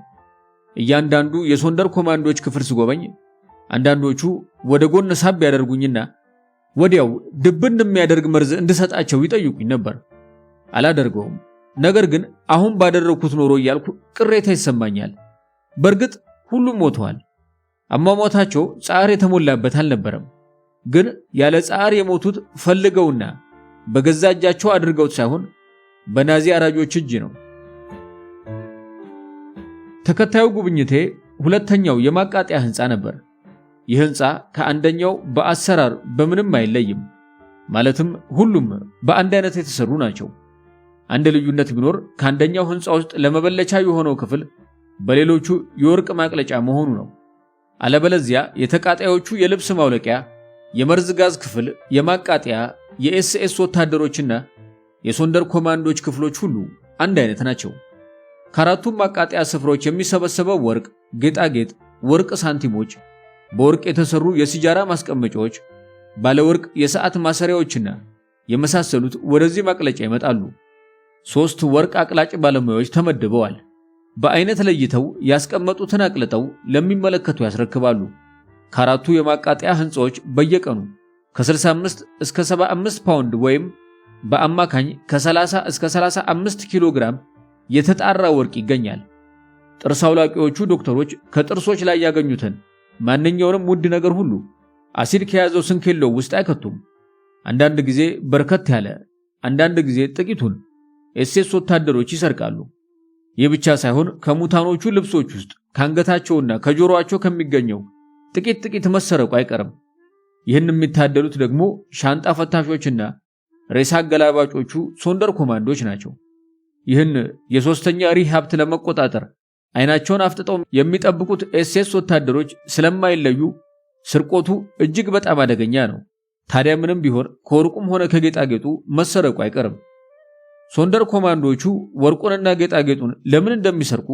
እያንዳንዱ የሶንደር ኮማንዶች ክፍል ስጎበኝ አንዳንዶቹ ወደ ጎን ሳብ ያደርጉኝና ወዲያው ድብን የሚያደርግ መርዝ እንድሰጣቸው ይጠይቁኝ ነበር። አላደርገውም። ነገር ግን አሁን ባደረኩት ኖሮ እያልኩ ቅሬታ ይሰማኛል። በእርግጥ ሁሉም ሞተዋል። አሟሟታቸው ጻዕር የተሞላበት አልነበረም። ግን ያለ ጻዕር የሞቱት ፈልገውና በገዛ እጃቸው አድርገውት ሳይሆን በናዚ አራጆች እጅ ነው። ተከታዩ ጉብኝቴ ሁለተኛው የማቃጠያ ህንፃ ነበር። ይህ ህንፃ ከአንደኛው በአሰራር በምንም አይለይም። ማለትም ሁሉም በአንድ አይነት የተሰሩ ናቸው። አንድ ልዩነት ቢኖር ከአንደኛው ህንፃ ውስጥ ለመበለቻ የሆነው ክፍል በሌሎቹ የወርቅ ማቅለጫ መሆኑ ነው። አለበለዚያ የተቃጣዮቹ የልብስ ማውለቂያ፣ የመርዝ ጋዝ ክፍል፣ የማቃጠያ፣ የኤስኤስ ወታደሮችና የሶንደር ኮማንዶች ክፍሎች ሁሉ አንድ አይነት ናቸው። ከአራቱም ማቃጠያ ስፍራዎች የሚሰበሰበው ወርቅ፣ ጌጣጌጥ፣ ወርቅ ሳንቲሞች፣ በወርቅ የተሰሩ የሲጃራ ማስቀመጫዎች፣ ባለወርቅ የሰዓት ማሰሪያዎችና የመሳሰሉት ወደዚህ ማቅለጫ ይመጣሉ። 3 ወርቅ አቅላጭ ባለሙያዎች ተመድበዋል። በአይነት ለይተው ያስቀመጡትን አቅልጠው ለሚመለከቱ ያስረክባሉ። ከአራቱ የማቃጠያ ህንፃዎች በየቀኑ ከ65 እስከ 75 ፓውንድ ወይም በአማካኝ ከ30 እስከ 35 ኪሎ ግራም የተጣራ ወርቅ ይገኛል። ጥርስ አውላቂዎቹ ዶክተሮች ከጥርሶች ላይ ያገኙትን ማንኛውንም ውድ ነገር ሁሉ አሲድ ከያዘው ስንኬሎ ውስጥ አይከቱም። አንዳንድ ጊዜ በርከት ያለ፣ አንዳንድ ጊዜ ጥቂቱን ኤስኤስ ወታደሮች ይሰርቃሉ። ይህ ብቻ ሳይሆን ከሙታኖቹ ልብሶች ውስጥ ከአንገታቸውና ከጆሮአቸው ከሚገኘው ጥቂት መሰረቁ አይቀርም። ይህን የሚታደሉት ደግሞ ሻንጣ ፈታሾችና ሬሳ አገላባጮቹ ሶንደር ኮማንዶች ናቸው። ይህን የሶስተኛ ሪህ ሀብት ለመቆጣጠር አይናቸውን አፍጥጠው የሚጠብቁት ኤስኤስ ወታደሮች ስለማይለዩ ስርቆቱ እጅግ በጣም አደገኛ ነው። ታዲያ ምንም ቢሆን ከወርቁም ሆነ ከጌጣጌጡ መሰረቁ አይቀርም። ሶንደር ኮማንዶቹ ወርቁንና ጌጣጌጡን ለምን እንደሚሰርቁ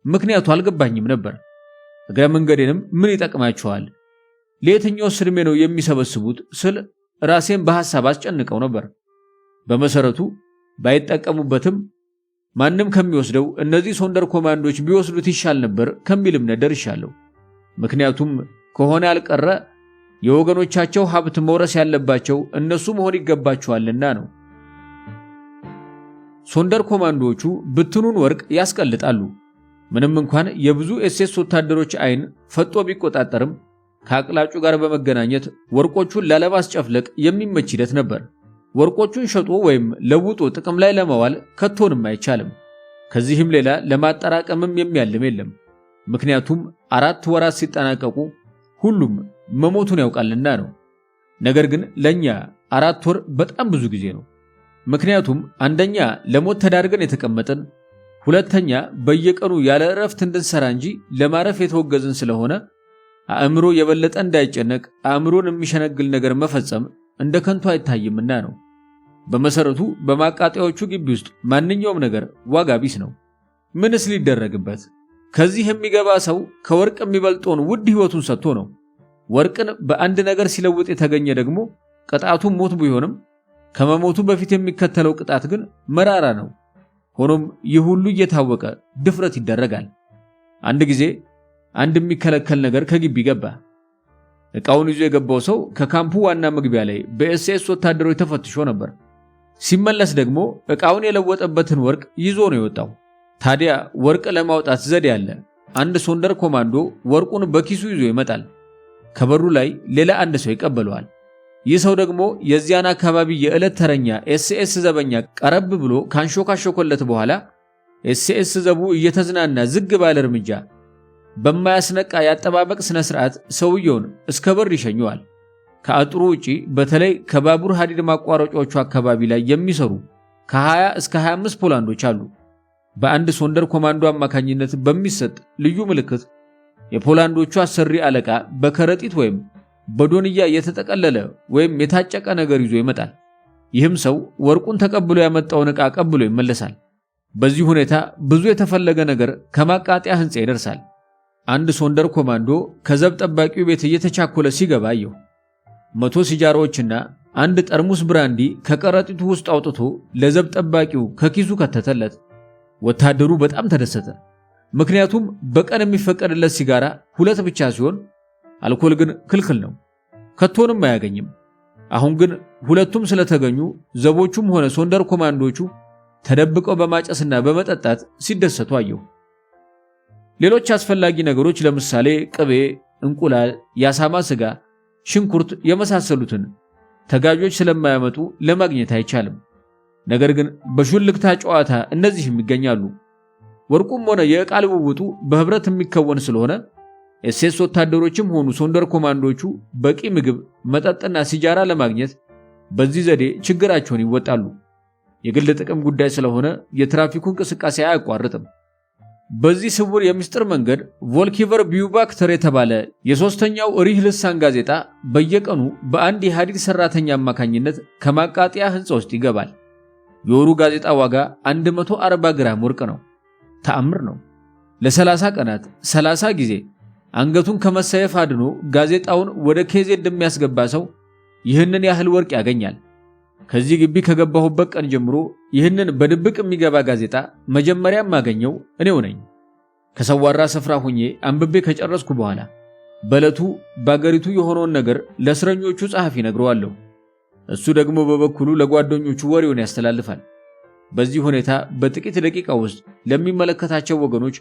ምክንያቱ አልገባኝም ነበር። እግረ መንገዴንም ምን ይጠቅማቸዋል፣ ለየትኛው ስርሜ ነው የሚሰበስቡት ስል ራሴን በሐሳብ አስጨንቀው ነበር። በመሰረቱ ባይጠቀሙበትም ማንም ከሚወስደው እነዚህ ሶንደር ኮማንዶች ቢወስዱት ይሻል ነበር ከሚል እምነት ደርሻለሁ። ምክንያቱም ከሆነ ያልቀረ የወገኖቻቸው ሀብት መውረስ ያለባቸው እነሱ መሆን ይገባቸዋልና ነው። ሶንደር ኮማንዶቹ ብትኑን ወርቅ ያስቀልጣሉ። ምንም እንኳን የብዙ ኤስኤስ ወታደሮች አይን ፈጦ ቢቆጣጠርም ከአቅላጩ ጋር በመገናኘት ወርቆቹን ላለማስጨፍለቅ የሚመች ሂደት ነበር። ወርቆቹን ሸጦ ወይም ለውጦ ጥቅም ላይ ለማዋል ከቶንም አይቻልም። ከዚህም ሌላ ለማጠራቀምም የሚያልም የለም። ምክንያቱም 4 ወራት ሲጠናቀቁ ሁሉም መሞቱን ያውቃልና ነው። ነገር ግን ለኛ 4 ወር በጣም ብዙ ጊዜ ነው። ምክንያቱም አንደኛ ለሞት ተዳርገን የተቀመጥን፣ ሁለተኛ በየቀኑ ያለ እረፍት እንድንሰራ እንጂ ለማረፍ የተወገዝን ስለሆነ አእምሮ የበለጠ እንዳይጨነቅ አእምሮን የሚሸነግል ነገር መፈጸም እንደ ከንቱ አይታይምና ነው። በመሰረቱ በማቃጠያዎቹ ግቢ ውስጥ ማንኛውም ነገር ዋጋ ቢስ ነው። ምንስ ሊደረግበት? ከዚህ የሚገባ ሰው ከወርቅ የሚበልጠውን ውድ ሕይወቱን ሰጥቶ ነው። ወርቅን በአንድ ነገር ሲለውጥ የተገኘ ደግሞ ቅጣቱ ሞት ቢሆንም ከመሞቱ በፊት የሚከተለው ቅጣት ግን መራራ ነው። ሆኖም ይህ ሁሉ እየታወቀ ድፍረት ይደረጋል። አንድ ጊዜ አንድ የሚከለከል ነገር ከግቢ ገባ። ዕቃውን ይዞ የገባው ሰው ከካምፑ ዋና መግቢያ ላይ በኤስኤስ ወታደሮች ተፈትሾ ነበር። ሲመለስ ደግሞ ዕቃውን የለወጠበትን ወርቅ ይዞ ነው የወጣው። ታዲያ ወርቅ ለማውጣት ዘዴ ያለ አንድ ሶንደር ኮማንዶ ወርቁን በኪሱ ይዞ ይመጣል። ከበሩ ላይ ሌላ አንድ ሰው ይቀበለዋል። ይህ ሰው ደግሞ የዚያን አካባቢ የዕለት ተረኛ ኤስኤስ ዘበኛ ቀረብ ብሎ ካንሾካሾኮለት በኋላ ኤስኤስ ዘቡ እየተዝናና ዝግ ባለ እርምጃ በማያስነቃ ያጠባበቅ ስነ ስርዓት ሰውየውን እስከ በር ይሸኘዋል። ከአጥሩ ውጪ በተለይ ከባቡር ሐዲድ ማቋረጫዎቹ አካባቢ ላይ የሚሰሩ ከ20 እስከ 25 ፖላንዶች አሉ። በአንድ ሶንደር ኮማንዶ አማካኝነት በሚሰጥ ልዩ ምልክት የፖላንዶቹ አሰሪ አለቃ በከረጢት ወይም በዶንያ የተጠቀለለ ወይም የታጨቀ ነገር ይዞ ይመጣል። ይህም ሰው ወርቁን ተቀብሎ ያመጣውን ዕቃ ቀብሎ ይመለሳል። በዚህ ሁኔታ ብዙ የተፈለገ ነገር ከማቃጠያ ህንፃ ይደርሳል። አንድ ሶንደር ኮማንዶ ከዘብ ጠባቂው ቤት እየተቻኮለ ሲገባ አየሁ። 100 ሲጃራዎችና አንድ ጠርሙስ ብራንዲ ከቀረጢቱ ውስጥ አውጥቶ ለዘብ ጠባቂው ከኪሱ ከተተለት። ወታደሩ በጣም ተደሰተ። ምክንያቱም በቀን የሚፈቀድለት ሲጋራ 2 ብቻ ሲሆን አልኮል ግን ክልክል ነው፣ ከቶንም አያገኝም። አሁን ግን ሁለቱም ስለተገኙ ዘቦቹም ሆነ ሶንደር ኮማንዶቹ ተደብቀው በማጨስና በመጠጣት ሲደሰቱ አየሁ። ሌሎች አስፈላጊ ነገሮች ለምሳሌ ቅቤ፣ እንቁላል፣ የአሳማ ስጋ፣ ሽንኩርት የመሳሰሉትን ተጋጆች ስለማያመጡ ለማግኘት አይቻልም። ነገር ግን በሹልክታ ጨዋታ እነዚህም ይገኛሉ። ወርቁም ሆነ የዕቃ ልውውጡ በህብረት የሚከወን ስለሆነ ኤስኤስ ወታደሮችም ሆኑ ሶንደር ኮማንዶቹ በቂ ምግብ፣ መጠጥና ሲጃራ ለማግኘት በዚህ ዘዴ ችግራቸውን ይወጣሉ። የግል ጥቅም ጉዳይ ስለሆነ የትራፊኩ እንቅስቃሴ አያቋርጥም። በዚህ ስውር የምስጢር መንገድ ቮልኪቨር ቢዩባክተር የተባለ የሶስተኛው ሪህ ልሳን ጋዜጣ በየቀኑ በአንድ የሐዲድ ሰራተኛ አማካኝነት ከማቃጠያ ህንጻ ውስጥ ይገባል። የወሩ ጋዜጣ ዋጋ 140 ግራም ወርቅ ነው። ተአምር ነው። ለ30 ቀናት 30 ጊዜ አንገቱን ከመሰየፍ አድኖ ጋዜጣውን ወደ ኬዝ እንደሚያስገባ ሰው ይህንን ያህል ወርቅ ያገኛል። ከዚህ ግቢ ከገባሁበት ቀን ጀምሮ ይህንን በድብቅ የሚገባ ጋዜጣ መጀመሪያ ማገኘው እኔው ነኝ። ከሰዋራ ስፍራ ሆኜ አንብቤ ከጨረስኩ በኋላ በዕለቱ በአገሪቱ የሆነውን ነገር ለእስረኞቹ ጸሐፊ ነግረዋለሁ። እሱ ደግሞ በበኩሉ ለጓደኞቹ ወሬውን ያስተላልፋል። በዚህ ሁኔታ በጥቂት ደቂቃ ውስጥ ለሚመለከታቸው ወገኖች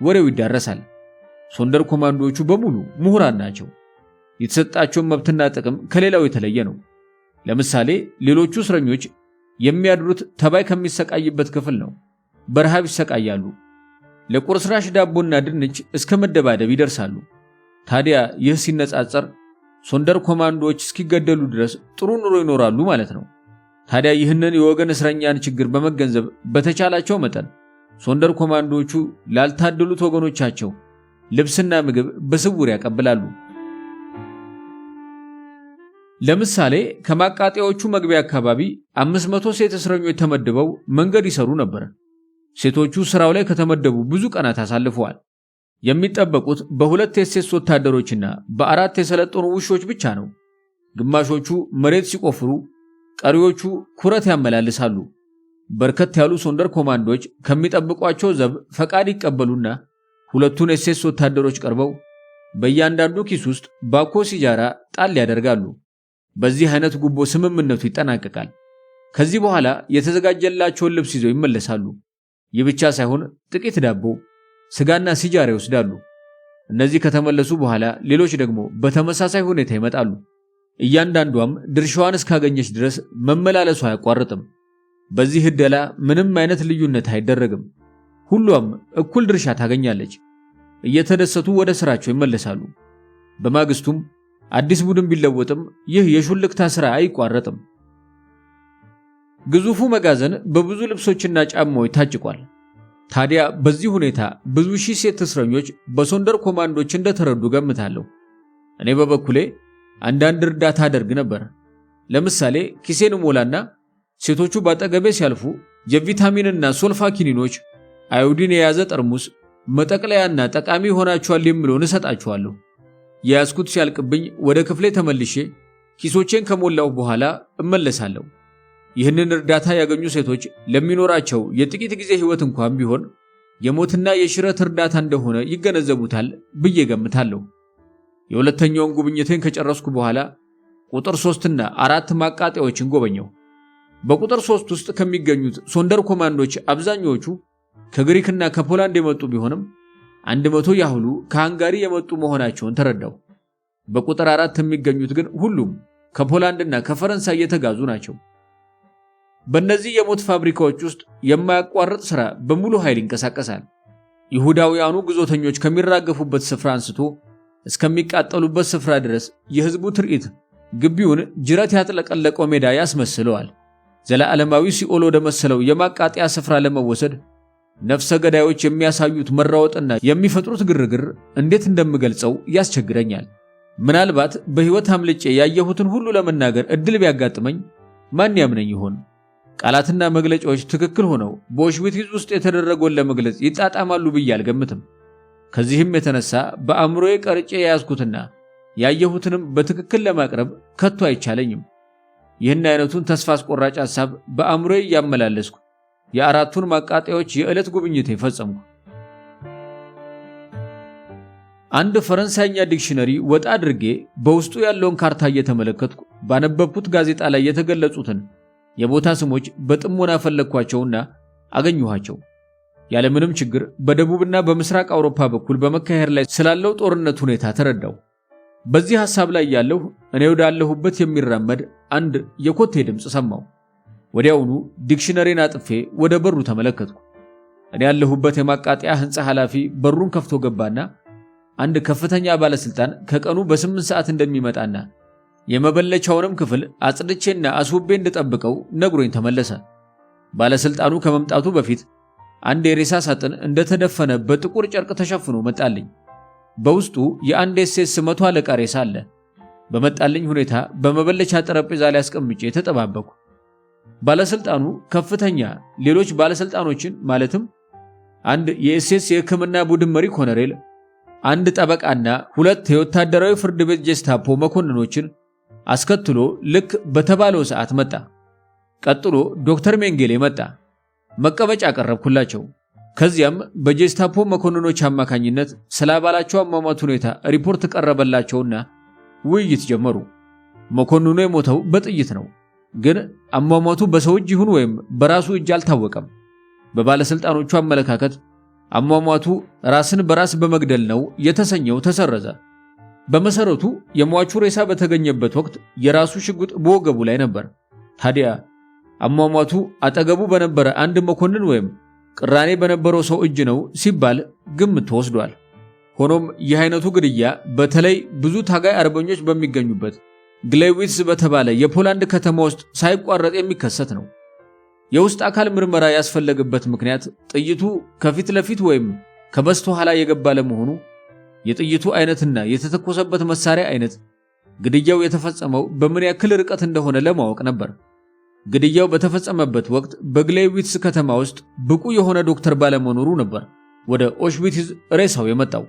ወሬው ይዳረሳል። ሶንደር ኮማንዶቹ በሙሉ ምሁራን ናቸው። የተሰጣቸው መብትና ጥቅም ከሌላው የተለየ ነው። ለምሳሌ ሌሎቹ እስረኞች የሚያድሩት ተባይ ከሚሰቃይበት ክፍል ነው። በረሃብ ይሰቃያሉ። ለቁርስራሽ ዳቦና ድንች እስከ መደባደብ ይደርሳሉ። ታዲያ ይህ ሲነጻጸር ሶንደር ኮማንዶዎች እስኪገደሉ ድረስ ጥሩ ኑሮ ይኖራሉ ማለት ነው። ታዲያ ይህንን የወገን እስረኛን ችግር በመገንዘብ በተቻላቸው መጠን ሶንደር ኮማንዶዎቹ ላልታደሉት ወገኖቻቸው ልብስና ምግብ በስውር ያቀብላሉ። ለምሳሌ ከማቃጠያዎቹ መግቢያ አካባቢ 500 ሴት እስረኞች ተመድበው መንገድ ይሰሩ ነበር። ሴቶቹ ስራው ላይ ከተመደቡ ብዙ ቀናት አሳልፈዋል። የሚጠበቁት በሁለት ኤስኤስ ወታደሮችና በአራት የሰለጠኑ ውሾች ብቻ ነው። ግማሾቹ መሬት ሲቆፍሩ፣ ቀሪዎቹ ኩረት ያመላልሳሉ። በርከት ያሉ ሶንደር ኮማንዶች ከሚጠብቋቸው ዘብ ፈቃድ ይቀበሉና ሁለቱን ኤስኤስ ወታደሮች ቀርበው በእያንዳንዱ ኪስ ውስጥ ባኮ ሲጃራ ጣል ያደርጋሉ። በዚህ አይነት ጉቦ ስምምነቱ ይጠናቀቃል። ከዚህ በኋላ የተዘጋጀላቸውን ልብስ ይዘው ይመለሳሉ። ይህ ብቻ ሳይሆን ጥቂት ዳቦ፣ ስጋና ሲጃራ ይወስዳሉ። እነዚህ ከተመለሱ በኋላ ሌሎች ደግሞ በተመሳሳይ ሁኔታ ይመጣሉ። እያንዳንዷም ድርሻዋን እስካገኘች ድረስ መመላለሱ አያቋርጥም። በዚህ ዕደላ ምንም አይነት ልዩነት አይደረግም። ሁሉም እኩል ድርሻ ታገኛለች። እየተደሰቱ ወደ ስራቸው ይመለሳሉ። በማግስቱም አዲስ ቡድን ቢለወጥም ይህ የሹልክታ ስራ አይቋረጥም። ግዙፉ መጋዘን በብዙ ልብሶችና ጫማዎች ታጭቋል። ታዲያ በዚህ ሁኔታ ብዙ ሺህ ሴት እስረኞች በሶንደር ኮማንዶች እንደተረዱ ገምታለሁ። እኔ በበኩሌ አንዳንድ እርዳታ አደርግ ነበር። ለምሳሌ ኪሴን ሞላና ሴቶቹ ባጠገቤ ሲያልፉ የቪታሚንና ሶልፋ ኪኒኖች፣ አዮዲን የያዘ ጠርሙስ፣ መጠቅለያና ጠቃሚ ሆናቸዋል የሚለውን እሰጣቸዋለሁ። የያዝኩት ሲያልቅብኝ ወደ ክፍሌ ተመልሼ ኪሶቼን ከሞላሁ በኋላ እመለሳለሁ። ይህንን እርዳታ ያገኙ ሴቶች ለሚኖራቸው የጥቂት ጊዜ ህይወት እንኳን ቢሆን የሞትና የሽረት እርዳታ እንደሆነ ይገነዘቡታል ብዬ ገምታለሁ። የሁለተኛውን ጉብኝቴን ከጨረስኩ በኋላ ቁጥር 3 እና 4 ማቃጠያዎችን ጎበኘው። በቁጥር 3 ውስጥ ከሚገኙት ሶንደር ኮማንዶች አብዛኛዎቹ ከግሪክና ከፖላንድ የመጡ ቢሆንም 100 ያህሉ ከሃንጋሪ የመጡ መሆናቸውን ተረዳው። በቁጥር 4 የሚገኙት ግን ሁሉም ከፖላንድና ከፈረንሳይ የተጋዙ ናቸው። በእነዚህ የሞት ፋብሪካዎች ውስጥ የማያቋርጥ ሥራ በሙሉ ኃይል ይንቀሳቀሳል። ይሁዳውያኑ ግዞተኞች ከሚራገፉበት ስፍራ አንስቶ እስከሚቃጠሉበት ስፍራ ድረስ የህዝቡ ትርኢት ግቢውን ጅረት ያጥለቀለቀው ሜዳ ያስመስለዋል። ዘላለማዊ ሲኦል ወደ መሰለው የማቃጠያ ስፍራ ለመወሰድ ነፍሰ ገዳዮች የሚያሳዩት መራወጥና የሚፈጥሩት ግርግር እንዴት እንደምገልጸው ያስቸግረኛል። ምናልባት በህይወት አምልጬ ያየሁትን ሁሉ ለመናገር እድል ቢያጋጥመኝ ማን ያምነኝ ይሆን? ቃላትና መግለጫዎች ትክክል ሆነው በኦሽዊትዝ ውስጥ የተደረገውን ለመግለጽ ይጣጣማሉ ብዬ አልገምትም። ከዚህም የተነሳ በአእምሮዬ ቀርጬ የያዝኩትና ያየሁትንም በትክክል ለማቅረብ ከቶ አይቻለኝም። ይህን አይነቱን ተስፋ አስቆራጭ ሐሳብ በአእምሮዬ እያመላለስኩ የአራቱን ማቃጠያዎች የዕለት ጉብኝቴ ፈጸምኩ። አንድ ፈረንሳይኛ ዲክሽነሪ ወጣ አድርጌ በውስጡ ያለውን ካርታ እየተመለከትኩ ባነበብኩት ጋዜጣ ላይ የተገለጹትን የቦታ ስሞች በጥሞና ፈለግኳቸውና አገኘኋቸው። ያለምንም ችግር በደቡብና በምስራቅ አውሮፓ በኩል በመካሄድ ላይ ስላለው ጦርነት ሁኔታ ተረዳው። በዚህ ሐሳብ ላይ ያለሁ እኔ ወዳለሁበት የሚራመድ አንድ የኮቴ ድምፅ ሰማሁ። ወዲያውኑ ዲክሽነሪን አጥፌ ወደ በሩ ተመለከትኩ። እኔ ያለሁበት የማቃጠያ ሕንፃ ኃላፊ በሩን ከፍቶ ገባና አንድ ከፍተኛ ባለስልጣን ከቀኑ በ8 ሰዓት እንደሚመጣና የመበለቻውንም ክፍል አጽድቼና አስውቤ እንድጠብቀው ነግሮኝ ተመለሰ። ባለስልጣኑ ከመምጣቱ በፊት አንድ የሬሳ ሳጥን እንደተደፈነ በጥቁር ጨርቅ ተሸፍኖ መጣልኝ። በውስጡ የአንድ ኤስኤስ 100 አለቃ ሬሳ አለ። በመጣልኝ ሁኔታ በመበለቻ ጠረጴዛ ላይ አስቀምጬ ተጠባበኩ። ባለስልጣኑ ከፍተኛ ሌሎች ባለስልጣኖችን ማለትም አንድ የኤስኤስ የሕክምና ቡድን መሪ ኮሎኔል፣ አንድ ጠበቃና 2 የወታደራዊ ፍርድ ቤት ጄስታፖ መኮንኖችን አስከትሎ ልክ በተባለው ሰዓት መጣ። ቀጥሎ ዶክተር ሜንጌሌ መጣ። መቀመጫ አቀረብኩላቸው። ከዚያም በጄስታፖ መኮንኖች አማካኝነት ስለ አባላቸው አሟሟት ሁኔታ ሪፖርት ቀረበላቸውና ውይይት ጀመሩ። መኮንኑ የሞተው በጥይት ነው፣ ግን አሟሟቱ በሰው እጅ ይሁን ወይም በራሱ እጅ አልታወቀም። በባለስልጣኖቹ አመለካከት አሟሟቱ ራስን በራስ በመግደል ነው የተሰኘው ተሰረዘ። በመሰረቱ የሟቹ ሬሳ በተገኘበት ወቅት የራሱ ሽጉጥ በወገቡ ላይ ነበር። ታዲያ አሟሟቱ አጠገቡ በነበረ አንድ መኮንን ወይም ቅራኔ በነበረው ሰው እጅ ነው ሲባል ግምት ተወስዷል። ሆኖም ይህ አይነቱ ግድያ በተለይ ብዙ ታጋይ አርበኞች በሚገኙበት ግሌዊትስ በተባለ የፖላንድ ከተማ ውስጥ ሳይቋረጥ የሚከሰት ነው። የውስጥ አካል ምርመራ ያስፈለገበት ምክንያት ጥይቱ ከፊት ለፊት ወይም ከበስተኋላ የገባ ለመሆኑ፣ የጥይቱ አይነትና የተተኮሰበት መሳሪያ አይነት፣ ግድያው የተፈጸመው በምን ያክል ርቀት እንደሆነ ለማወቅ ነበር። ግድያው በተፈጸመበት ወቅት በግሌዊትስ ከተማ ውስጥ ብቁ የሆነ ዶክተር ባለመኖሩ ነበር ወደ ኦሽዊትዝ ሬሳው የመጣው።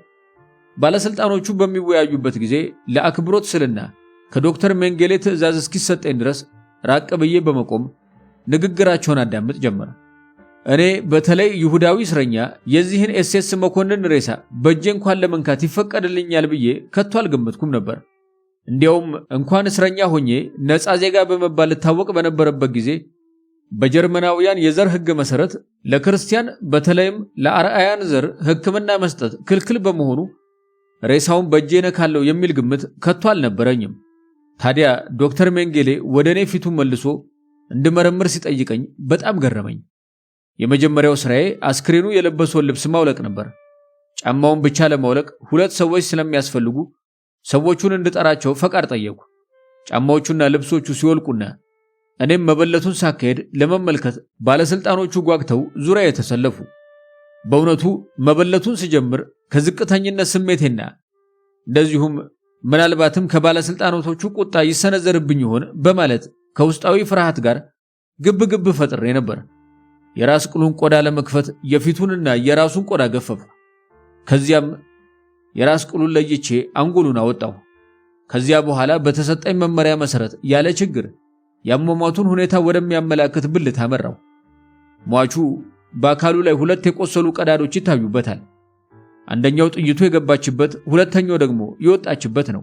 ባለስልጣኖቹ በሚወያዩበት ጊዜ ለአክብሮት ስልና ከዶክተር ሜንጌሌ ትዕዛዝ እስኪሰጠኝ ድረስ ራቅ ብዬ በመቆም ንግግራቸውን አዳምጥ ጀመረ። እኔ በተለይ ይሁዳዊ እስረኛ የዚህን ኤስኤስ መኮንን ሬሳ በእጄ እንኳን ለመንካት ይፈቀድልኛል ብዬ ከቶ አልገመትኩም ነበር። እንዲያውም እንኳን እስረኛ ሆኜ ነፃ ዜጋ በመባል ልታወቅ በነበረበት ጊዜ በጀርመናውያን የዘር ሕግ መሰረት ለክርስቲያን በተለይም ለአርአያን ዘር ሕክምና መስጠት ክልክል በመሆኑ ሬሳውን በእጄ ነካለው የሚል ግምት ከቶ አልነበረኝም። ታዲያ ዶክተር ሜንጌሌ ወደ እኔ ፊቱን መልሶ እንድመረምር ሲጠይቀኝ በጣም ገረመኝ። የመጀመሪያው ስራዬ አስክሬኑ የለበሰውን ልብስ ማውለቅ ነበር። ጫማውን ብቻ ለማውለቅ 2 ሰዎች ስለሚያስፈልጉ ሰዎቹን እንድጠራቸው ፈቃድ ጠየቁ። ጫማዎቹና ልብሶቹ ሲወልቁና እኔም መበለቱን ሳካሄድ ለመመልከት ባለስልጣኖቹ ጓግተው ዙሪያ የተሰለፉ። በእውነቱ መበለቱን ስጀምር ከዝቅተኝነት ስሜቴና እንደዚሁም ምናልባትም ከባለስልጣኖቹ ቁጣ ይሰነዘርብኝ ይሆን በማለት ከውስጣዊ ፍርሃት ጋር ግብ ፈጥሬ ነበር። የራስ ቅሉን ቆዳ ለመክፈት የፊቱንና የራሱን ቆዳ ገፈፉ። ከዚያም የራስ ቅሉን ለይቼ አንጎሉን አወጣሁ። ከዚያ በኋላ በተሰጠኝ መመሪያ መሰረት ያለ ችግር ያሟሟቱን ሁኔታ ወደሚያመላክት ብልት አመራው። ሟቹ በአካሉ ላይ 2 የቆሰሉ ቀዳዶች ይታዩበታል። አንደኛው ጥይቱ የገባችበት፣ ሁለተኛው ደግሞ የወጣችበት ነው።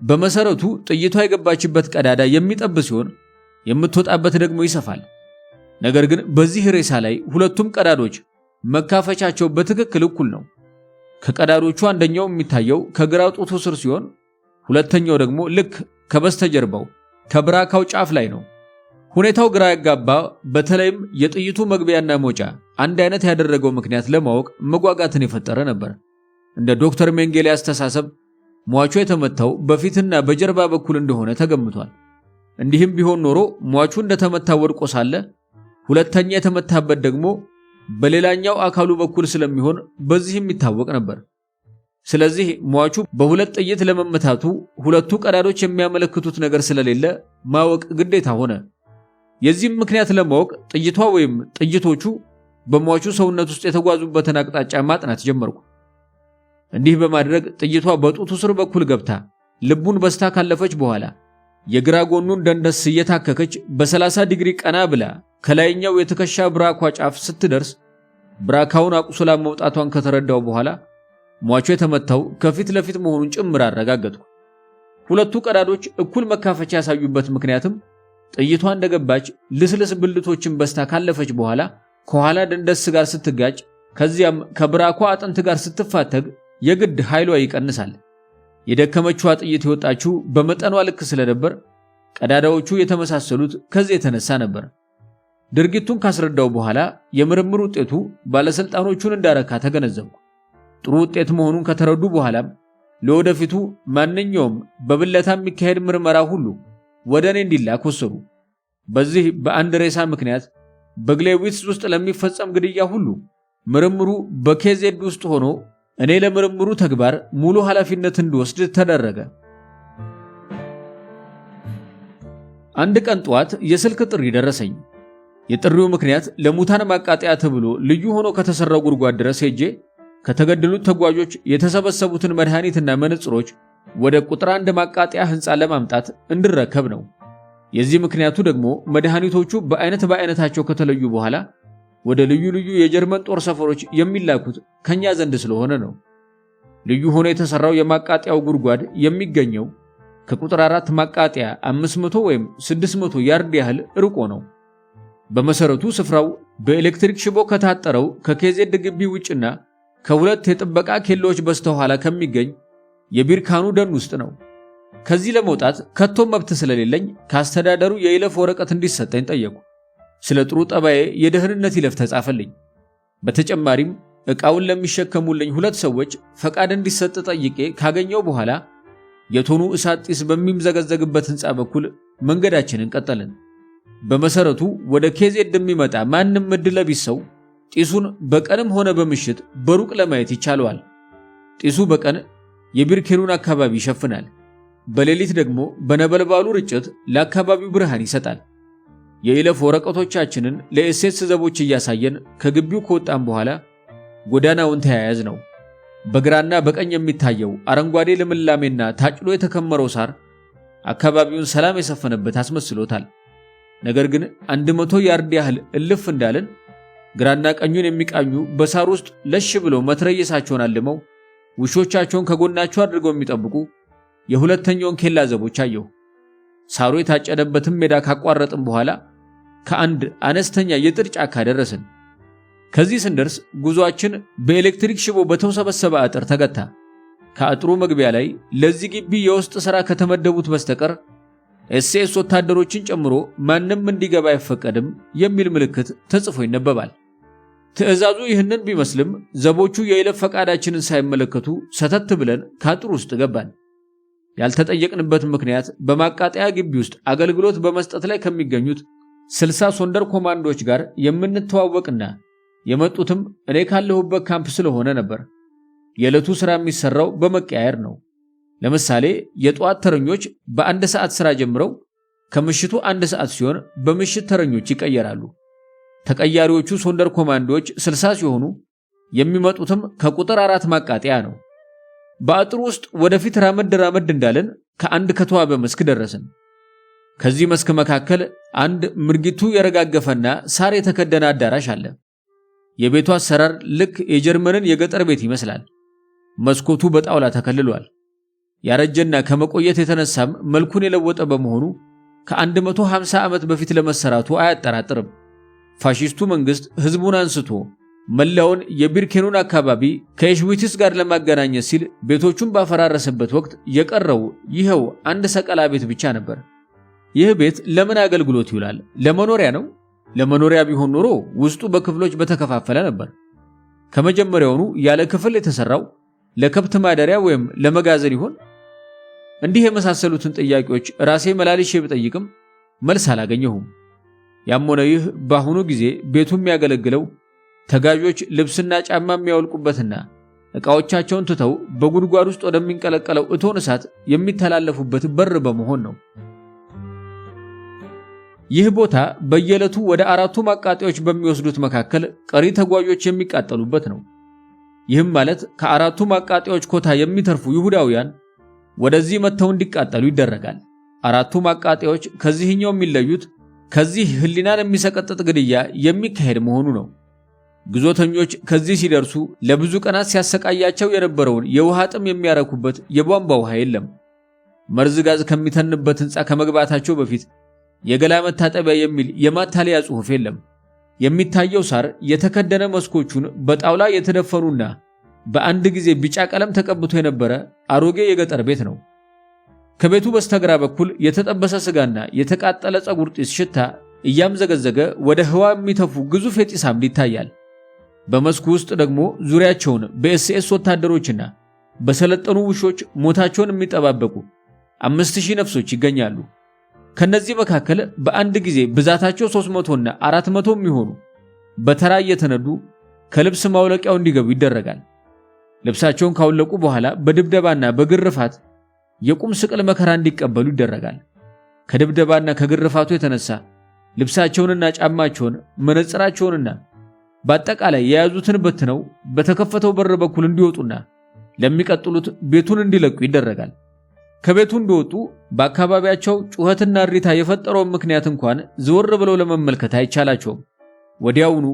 በመሰረቱ ጥይቷ የገባችበት ቀዳዳ የሚጠብ ሲሆን የምትወጣበት ደግሞ ይሰፋል። ነገር ግን በዚህ ሬሳ ላይ ሁለቱም ቀዳዶች መካፈቻቸው በትክክል እኩል ነው። ከቀዳዶቹ አንደኛው የሚታየው ከግራው ጡቱ ስር ሲሆን ሁለተኛው ደግሞ ልክ ከበስተጀርባው ከብራካው ጫፍ ላይ ነው። ሁኔታው ግራ ያጋባ፣ በተለይም የጥይቱ መግቢያና መውጫ አንድ አይነት ያደረገው ምክንያት ለማወቅ መጓጋትን የፈጠረ ነበር። እንደ ዶክተር ሜንጌሌ አስተሳሰብ ሟቹ የተመታው በፊትና በጀርባ በኩል እንደሆነ ተገምቷል። እንዲህም ቢሆን ኖሮ ሟቹ እንደተመታ ወድቆ ሳለ ሁለተኛ የተመታበት ደግሞ በሌላኛው አካሉ በኩል ስለሚሆን በዚህ የሚታወቅ ነበር። ስለዚህ ሟቹ በ2 ጥይት ለመመታቱ 2ቱ ቀዳዶች የሚያመለክቱት ነገር ስለሌለ ማወቅ ግዴታ ሆነ። የዚህም ምክንያት ለማወቅ ጥይቷ ወይም ጥይቶቹ በሟቹ ሰውነት ውስጥ የተጓዙበትን አቅጣጫ ማጥናት ጀመርኩ። እንዲህ በማድረግ ጥይቷ በጡቱ ስር በኩል ገብታ ልቡን በስታ ካለፈች በኋላ የግራ ጎኑን ደንደስ እየታከከች በ30 ዲግሪ ቀና ብላ ከላይኛው የትከሻ ብራኳ ጫፍ ስትደርስ ብራካውን አቁስላ መውጣቷን ከተረዳው በኋላ ሟቹ የተመታው ከፊት ለፊት መሆኑን ጭምር አረጋገጥኩ። 2ቱ ቀዳዶች እኩል መካፈቻ ያሳዩበት ምክንያትም ጥይቷ እንደገባች ልስልስ ብልቶችን በስታ ካለፈች በኋላ ከኋላ ደንደስ ጋር ስትጋጭ ከዚያም ከብራኳ አጥንት ጋር ስትፋተግ የግድ ኃይሏ ይቀንሳል። የደከመችዋ ጥይት የወጣችው በመጠኗ ልክ ስለነበር ቀዳዳዎቹ የተመሳሰሉት ከዚህ የተነሳ ነበር። ድርጊቱን ካስረዳው በኋላ የምርምር ውጤቱ ባለስልጣኖቹን እንዳረካ ተገነዘብኩ። ጥሩ ውጤት መሆኑን ከተረዱ በኋላም ለወደፊቱ ማንኛውም በብለታ የሚካሄድ ምርመራ ሁሉ ወደ እኔ እንዲላክ ወሰዱ። በዚህ በአንድ ሬሳ ምክንያት በግሌዊትስ ውስጥ ለሚፈጸም ግድያ ሁሉ ምርምሩ በኬዜድ ውስጥ ሆኖ እኔ ለምርምሩ ተግባር ሙሉ ኃላፊነት እንድወስድ ተደረገ። አንድ ቀን ጠዋት የስልክ ጥሪ ደረሰኝ። የጥሪው ምክንያት ለሙታን ማቃጠያ ተብሎ ልዩ ሆኖ ከተሰራው ጉድጓድ ድረስ ሄጄ ከተገደሉት ተጓዦች የተሰበሰቡትን መድኃኒትና መነጽሮች ወደ ቁጥር 1 ማቃጠያ ህንፃ ለማምጣት እንድረከብ ነው። የዚህ ምክንያቱ ደግሞ መድኃኒቶቹ በአይነታቸው ከተለዩ በኋላ ወደ ልዩ ልዩ የጀርመን ጦር ሰፈሮች የሚላኩት ከኛ ዘንድ ስለሆነ ነው። ልዩ ሆኖ የተሰራው የማቃጠያው ጉድጓድ የሚገኘው ከቁጥር 4 ማቃጠያ 500 ወይም 600 ያርድ ያህል ርቆ ነው። በመሰረቱ ስፍራው በኤሌክትሪክ ሽቦ ከታጠረው ከኬዜድ ግቢ ውጭና ከሁለት የጥበቃ ኬላዎች በስተኋላ ከሚገኝ የቢርካኑ ደን ውስጥ ነው። ከዚህ ለመውጣት ከቶም መብት ስለሌለኝ ከአስተዳደሩ የይለፍ ወረቀት እንዲሰጠኝ ጠየቁ። ስለ ጥሩ ጠባዬ የደህንነት ይለፍ ተጻፈልኝ። በተጨማሪም ዕቃውን ለሚሸከሙልኝ 2 ሰዎች ፈቃድ እንዲሰጥ ጠይቄ ካገኘው በኋላ የቶኑ እሳት ጢስ በሚምዘገዘግበት ህንፃ በኩል መንገዳችንን ቀጠልን። በመሰረቱ ወደ ኬዜድ የሚመጣ ማንም ዕድለ ቢስ ሰው ጢሱን በቀንም ሆነ በምሽት በሩቅ ለማየት ይቻለዋል። ጢሱ በቀን የቢርኬኑን አካባቢ ይሸፍናል፣ በሌሊት ደግሞ በነበልባሉ ርጭት ለአካባቢው ብርሃን ይሰጣል። የይለፍ ወረቀቶቻችንን ለኤስኤስ ዘቦች እያሳየን ከግቢው ከወጣን በኋላ ጎዳናውን ተያያዝ ነው። በግራና በቀኝ የሚታየው አረንጓዴ ልምላሜና ታጭሎ የተከመረው ሳር አካባቢውን ሰላም የሰፈነበት አስመስሎታል። ነገር ግን 100 ያርድ ያህል እልፍ እንዳልን ግራና ቀኙን የሚቃኙ በሳር ውስጥ ለሽ ብለው መትረየሳቸውን አልመው ውሾቻቸውን ከጎናቸው አድርገው የሚጠብቁ የሁለተኛውን ኬላ ዘቦች አየሁ። ሳሩ የታጨደበትን ሜዳ ካቋረጥን በኋላ ከአንድ አነስተኛ የጥድ ጫካ ደረስን። ከዚህ ስንደርስ ጉዞአችን በኤሌክትሪክ ሽቦ በተሰበሰበ አጥር ተገታ። ከአጥሩ መግቢያ ላይ ለዚህ ግቢ የውስጥ ሥራ ከተመደቡት በስተቀር ኤስኤስ ወታደሮችን ጨምሮ ማንም እንዲገባ አይፈቀድም የሚል ምልክት ተጽፎ ይነበባል። ትዕዛዙ ይህንን ቢመስልም ዘቦቹ የይለፍ ፈቃዳችንን ሳይመለከቱ ሰተት ብለን ከአጥሩ ውስጥ ገባን። ያልተጠየቅንበት ምክንያት በማቃጠያ ግቢ ውስጥ አገልግሎት በመስጠት ላይ ከሚገኙት 60 ሶንደር ኮማንዶዎች ጋር የምንተዋወቅና የመጡትም እኔ ካለሁበት ካምፕ ስለሆነ ነበር። የዕለቱ ሥራ የሚሰራው በመቀያየር ነው። ለምሳሌ የጠዋት ተረኞች በ1 ሰዓት ሥራ ጀምረው ከምሽቱ 1 ሰዓት ሲሆን በምሽት ተረኞች ይቀየራሉ። ተቀያሪዎቹ ሶንደር ኮማንዶዎች 60 ሲሆኑ የሚመጡትም ከቁጥር 4 ማቃጠያ ነው። በአጥሩ ውስጥ ወደፊት ራመድ እንዳለን ከአንድ ከተዋበ መስክ ደረስን። ከዚህ መስክ መካከል አንድ ምርጊቱ የረጋገፈና ሳር የተከደነ አዳራሽ አለ። የቤቱ አሰራር ልክ የጀርመንን የገጠር ቤት ይመስላል። መስኮቱ በጣውላ ተከልሏል። ያረጀና ከመቆየት የተነሳም መልኩን የለወጠ በመሆኑ ከ150 ዓመት በፊት ለመሰራቱ አያጠራጥርም። ፋሺስቱ መንግስት ህዝቡን አንስቶ መላውን የቢርኬኑን አካባቢ ከኤሽዊትስ ጋር ለማገናኘት ሲል ቤቶቹን ባፈራረሰበት ወቅት የቀረው ይኸው አንድ ሰቀላ ቤት ብቻ ነበር። ይህ ቤት ለምን አገልግሎት ይውላል? ለመኖሪያ ነው? ለመኖሪያ ቢሆን ኖሮ ውስጡ በክፍሎች በተከፋፈለ ነበር። ከመጀመሪያውኑ ያለ ክፍል የተሰራው ለከብት ማደሪያ ወይም ለመጋዘን ይሆን? እንዲህ የመሳሰሉትን ጥያቄዎች ራሴ መላልሼ ብጠይቅም መልስ አላገኘሁም። ያም ሆነ ይህ በአሁኑ ጊዜ ቤቱ የሚያገለግለው ተጋዦች ልብስና ጫማ የሚያወልቁበትና ዕቃዎቻቸውን ትተው በጉድጓድ ውስጥ ወደሚንቀለቀለው እቶን እሳት የሚተላለፉበት በር በመሆን ነው። ይህ ቦታ በየዕለቱ ወደ 4ቱ ማቃጠያዎች በሚወስዱት መካከል ቀሪ ተጓዦች የሚቃጠሉበት ነው። ይህም ማለት ከ4ቱ ማቃጠያዎች ኮታ የሚተርፉ ይሁዳውያን ወደዚህ መጥተው እንዲቃጠሉ ይደረጋል። 4ቱ ማቃጠያዎች ከዚህኛው የሚለዩት ከዚህ ህሊናን የሚሰቀጥጥ ግድያ የሚካሄድ መሆኑ ነው። ግዞተኞች ከዚህ ሲደርሱ ለብዙ ቀናት ሲያሰቃያቸው የነበረውን የውሃ ጥም የሚያረኩበት የቧንቧ ውሃ የለም። መርዝ ጋዝ ከሚተንበት ህንፃ ከመግባታቸው በፊት የገላ መታጠቢያ የሚል የማታለያ ጽሑፍ የለም። የሚታየው ሳር የተከደነ መስኮቹን በጣውላ የተደፈኑና በአንድ ጊዜ ቢጫ ቀለም ተቀብቶ የነበረ አሮጌ የገጠር ቤት ነው። ከቤቱ በስተግራ በኩል የተጠበሰ ስጋና የተቃጠለ ፀጉር ጢስ ሽታ እያምዘገዘገ ወደ ህዋ የሚተፉ ግዙፍ የጢስ አምድ ይታያል። በመስኩ ውስጥ ደግሞ ዙሪያቸውን በኤስኤስ ወታደሮችና በሰለጠኑ ውሾች ሞታቸውን የሚጠባበቁ 5000 ነፍሶች ይገኛሉ። ከነዚህ መካከል በአንድ ጊዜ ብዛታቸው 300 እና 400 የሚሆኑ በተራ እየተነዱ ከልብስ ማውለቂያው እንዲገቡ ይደረጋል። ልብሳቸውን ካወለቁ በኋላ በድብደባና በግርፋት የቁም ስቅል መከራ እንዲቀበሉ ይደረጋል። ከድብደባና ከግርፋቱ የተነሳ ልብሳቸውንና ጫማቸውን መነጽራቸውንና በአጠቃላይ የያዙትን በትነው በተከፈተው በር በኩል እንዲወጡና ለሚቀጥሉት ቤቱን እንዲለቁ ይደረጋል። ከቤቱ እንደወጡ በአካባቢያቸው ጩኸትና እሪታ የፈጠረውን ምክንያት እንኳን ዘወር ብለው ለመመልከት አይቻላቸውም። ወዲያውኑ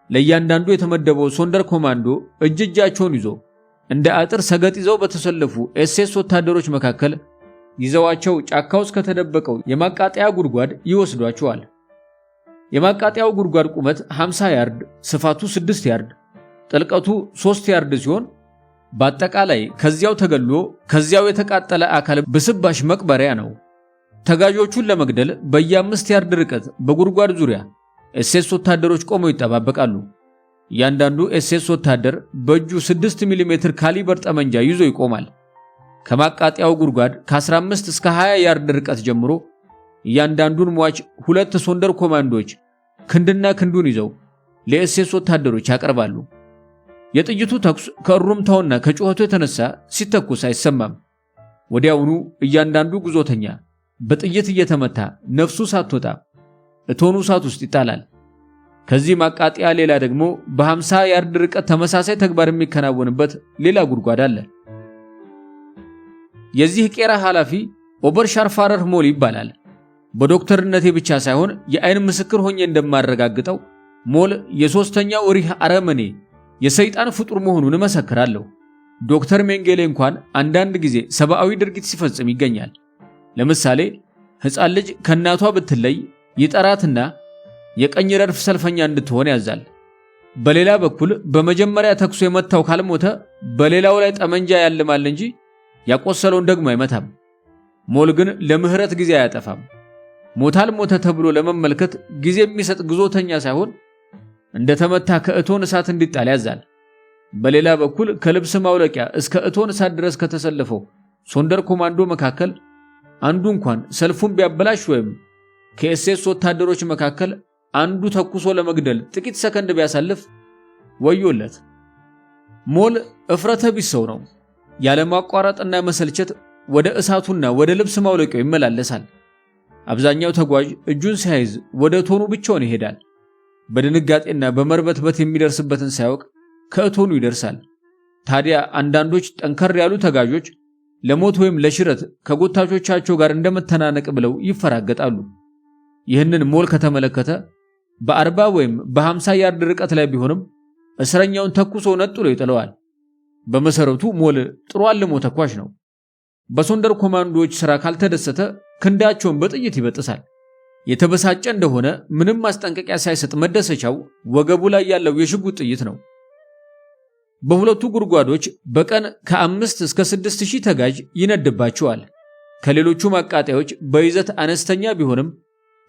ለእያንዳንዱ የተመደበው ሶንደር ኮማንዶ እጃቸውን ይዞ እንደ አጥር ሰገጥ ይዘው በተሰለፉ ኤስኤስ ወታደሮች መካከል ይዘዋቸው ጫካ ውስጥ ከተደበቀው የማቃጠያ ጉድጓድ ይወስዷቸዋል። የማቃጠያው ጉድጓድ ቁመት 50 ያርድ፣ ስፋቱ 6 ያርድ፣ ጥልቀቱ 3 ያርድ ሲሆን በአጠቃላይ ከዚያው ተገሎ ከዚያው የተቃጠለ አካል ብስባሽ መቅበሪያ ነው። ተጋዦቹን ለመግደል በየ5 ያርድ ርቀት በጉድጓድ ዙሪያ ኤስኤስ ወታደሮች ቆመው ይጠባበቃሉ። እያንዳንዱ ኤስኤስ ወታደር በእጁ 6 ሚሜ ካሊበር ጠመንጃ ይዞ ይቆማል። ከማቃጠያው ጉድጓድ ከ15 እስከ 20 ያርድ ርቀት ጀምሮ እያንዳንዱን ሟች 2 ሶንደር ኮማንዶዎች ክንድና ክንዱን ይዘው ለኤስኤስ ወታደሮች ያቀርባሉ። የጥይቱ ተኩስ ከእሩምታውና ከጩኸቱ የተነሳ ሲተኩስ አይሰማም። ወዲያውኑ እያንዳንዱ ጉዞተኛ በጥይት እየተመታ ነፍሱ ሳትወጣ እቶኑ እሳት ውስጥ ይጣላል። ከዚህ ማቃጠያ ሌላ ደግሞ በ50 ያርድ ርቀት ተመሳሳይ ተግባር የሚከናወንበት ሌላ ጉድጓድ አለ። የዚህ ቄራ ኃላፊ ኦበርሻርፋረር ሞል ይባላል። በዶክተርነቴ ብቻ ሳይሆን የአይን ምስክር ሆኜ እንደማረጋግጠው ሞል የሶስተኛው ሪህ አረመኔ የሰይጣን ፍጡር መሆኑን እመሰክራለሁ። ዶክተር ሜንጌሌ እንኳን አንዳንድ ጊዜ ሰብአዊ ድርጊት ሲፈጽም ይገኛል። ለምሳሌ ሕፃን ልጅ ከእናቷ ብትለይ ይጠራትና የቀኝ ረድፍ ሰልፈኛ እንድትሆን ያዛል። በሌላ በኩል በመጀመሪያ ተኩሶ የመታው ካልሞተ በሌላው ላይ ጠመንጃ ያልማል እንጂ ያቆሰለውን ደግሞ አይመታም። ሞል ግን ለምህረት ጊዜ አያጠፋም። ሞታል ሞተ ተብሎ ለመመልከት ጊዜ የሚሰጥ ግዞተኛ ሳይሆን እንደተመታ ከእቶን እሳት እንዲጣል ያዛል። በሌላ በኩል ከልብስ ማውለቂያ እስከ እቶን እሳት ድረስ ከተሰለፈው ሶንደር ኮማንዶ መካከል አንዱ እንኳን ሰልፉን ቢያበላሽ ወይም ከኤስኤስ ወታደሮች መካከል አንዱ ተኩሶ ለመግደል ጥቂት ሰከንድ ቢያሳልፍ ወዮለት። ሞል እፍረተ ቢስ ሰው ነው። ያለማቋረጥና መሰልቸት ወደ እሳቱና ወደ ልብስ ማውለቂያው ይመላለሳል። አብዛኛው ተጓዥ እጁን ሲያይዝ ወደ ቶኑ ብቻውን ይሄዳል። በድንጋጤና በመርበትበት የሚደርስበትን ሳያውቅ ከእቶኑ ይደርሳል። ታዲያ አንዳንዶች ጠንከር ያሉ ተጋዦች ለሞት ወይም ለሽረት ከጎታቾቻቸው ጋር እንደመተናነቅ ብለው ይፈራገጣሉ። ይህንን ሞል ከተመለከተ በ40 ወይም በ50 ያርድ ርቀት ላይ ቢሆንም እስረኛውን ተኩሶ ነጥሎ ይጥለዋል። በመሰረቱ ሞል ጥሩ አልሞ ተኳሽ ነው። በሶንደር ኮማንዶዎች ሥራ ካልተደሰተ ክንዳቸውን በጥይት ይበጥሳል። የተበሳጨ እንደሆነ ምንም ማስጠንቀቂያ ሳይሰጥ መደሰቻው ወገቡ ላይ ያለው የሽጉጥ ጥይት ነው። በሁለቱ ጉድጓዶች በቀን ከ5 እስከ 6000 ተጋዥ ይነድባቸዋል። ከሌሎቹ ማቃጠያዎች በይዘት አነስተኛ ቢሆንም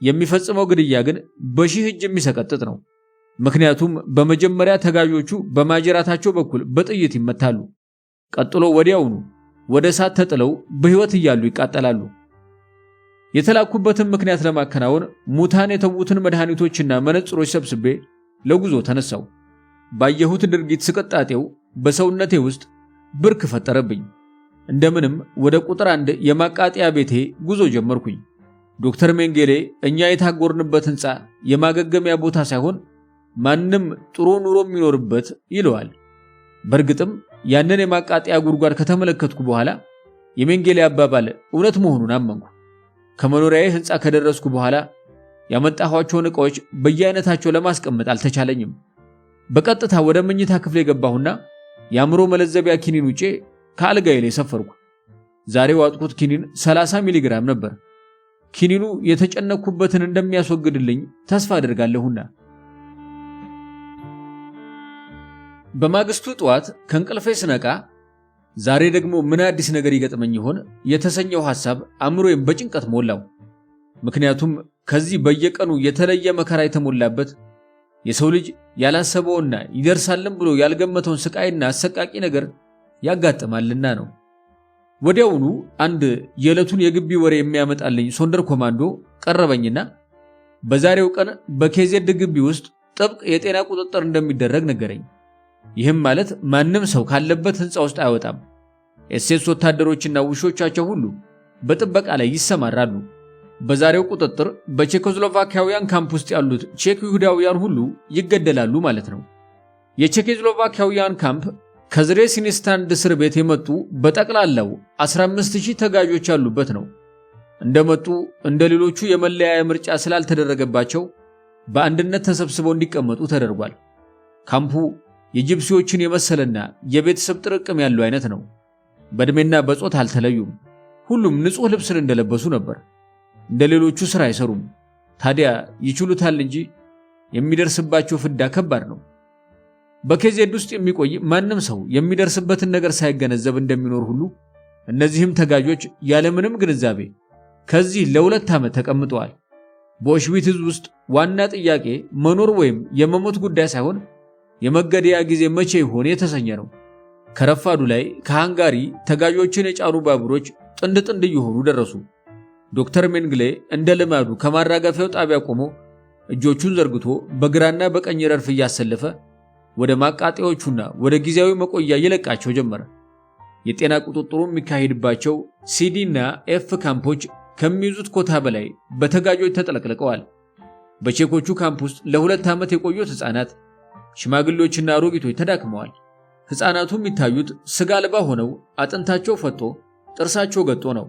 የሚፈጽመው ግድያ ግን በሺህ እጅ የሚሰቀጥጥ ነው። ምክንያቱም በመጀመሪያ ተጋዦቹ በማጀራታቸው በኩል በጥይት ይመታሉ። ቀጥሎ ወዲያውኑ ወደ እሳት ተጥለው በሕይወት እያሉ ይቃጠላሉ። የተላኩበትን ምክንያት ለማከናወን ሙታን የተዉትን መድኃኒቶችና መነጽሮች ሰብስቤ ለጉዞ ተነሳው። ባየሁት ድርጊት ስቅጣጤው በሰውነቴ ውስጥ ብርክ ፈጠረብኝ። እንደምንም ወደ ቁጥር 1 የማቃጠያ ቤቴ ጉዞ ጀመርኩኝ። ዶክተር ሜንጌሌ እኛ የታጎርንበት ሕንፃ የማገገሚያ ቦታ ሳይሆን ማንም ጥሩ ኑሮ የሚኖርበት ይለዋል። በእርግጥም ያንን የማቃጠያ ጉድጓድ ከተመለከትኩ በኋላ የሜንጌሌ አባባል እውነት መሆኑን አመንኩ። ከመኖሪያዬ ሕንፃ ከደረስኩ በኋላ ያመጣኋቸውን ዕቃዎች በየአይነታቸው ለማስቀመጥ አልተቻለኝም። በቀጥታ ወደ መኝታ ክፍል የገባሁና የአእምሮ መለዘቢያ ኪኒን ውጪ ከአልጋዬ ላይ ሰፈርኩ። ዛሬ ዋጥኩት ኪኒን 30 ሚሊግራም ነበር። ኪኒኑ የተጨነኩበትን እንደሚያስወግድልኝ ተስፋ አደርጋለሁና። በማግስቱ ጠዋት ከእንቅልፌ ስነቃ ዛሬ ደግሞ ምን አዲስ ነገር ይገጥመኝ ይሆን የተሰኘው ሐሳብ አእምሮዬን በጭንቀት ሞላው። ምክንያቱም ከዚህ በየቀኑ የተለየ መከራ የተሞላበት የሰው ልጅ ያላሰበውና ይደርሳልም ብሎ ያልገመተውን ስቃይና አሰቃቂ ነገር ያጋጥማልና ነው። ወዲያውኑ አንድ የዕለቱን የግቢ ወሬ የሚያመጣልኝ ሶንደር ኮማንዶ ቀረበኝና በዛሬው ቀን በኬዜድ ግቢ ውስጥ ጥብቅ የጤና ቁጥጥር እንደሚደረግ ነገረኝ። ይህም ማለት ማንም ሰው ካለበት ህንፃ ውስጥ አይወጣም። ኤስኤስ ወታደሮችና ውሾቻቸው ሁሉ በጥበቃ ላይ ይሰማራሉ። በዛሬው ቁጥጥር በቼኮስሎቫኪያውያን ካምፕ ውስጥ ያሉት ቼክ ይሁዳውያን ሁሉ ይገደላሉ ማለት ነው። የቼኮስሎቫኪያውያን ካምፕ ከዝሬሲኒስታንድ እስር ቤት የመጡ በጠቅላላው 15000 ተጋዦች ያሉበት ነው። እንደመጡ እንደሌሎቹ የመለያያ ምርጫ ስላልተደረገባቸው በአንድነት ተሰብስበው እንዲቀመጡ ተደርጓል። ካምፑ የጂፕሲዎችን የመሰለና የቤተሰብ ጥርቅም ያለው አይነት ነው። በእድሜና በጾታ አልተለዩም። ሁሉም ንጹህ ልብስን እንደለበሱ ነበር። እንደሌሎቹ ስራ አይሰሩም። ታዲያ ይችሉታል እንጂ የሚደርስባቸው ፍዳ ከባድ ነው። በኬዜድ ውስጥ የሚቆይ ማንም ሰው የሚደርስበትን ነገር ሳይገነዘብ እንደሚኖር ሁሉ እነዚህም ተጋጆች ያለምንም ግንዛቤ ከዚህ ለ2 ዓመት ተቀምጠዋል። በኦሽዊትዝ ውስጥ ዋና ጥያቄ መኖር ወይም የመሞት ጉዳይ ሳይሆን የመገደያ ጊዜ መቼ ይሆን የተሰኘ ነው። ከረፋዱ ላይ ከሃንጋሪ ተጋዦችን የጫኑ ባቡሮች ጥንድ ጥንድ እየሆኑ ደረሱ። ዶክተር ሜንግሌ እንደ ልማዱ ከማራገፊያው ጣቢያ ቆሞ እጆቹን ዘርግቶ በግራና በቀኝ ረድፍ እያሰለፈ ወደ ማቃጠያዎቹና ወደ ጊዜያዊ መቆያ ይለቃቸው ጀመረ። የጤና ቁጥጥሩ የሚካሄድባቸው ሲዲ እና ኤፍ ካምፖች ከሚይዙት ኮታ በላይ በተጋጆች ተጠለቅልቀዋል። በቼኮቹ ካምፕ ውስጥ ለ2 ዓመት የቆዩት ሕፃናት፣ ሽማግሌዎችና አሮጊቶች ተዳክመዋል። ሕፃናቱ የሚታዩት ስጋ አልባ ሆነው አጥንታቸው ፈጦ ጥርሳቸው ገጦ ነው።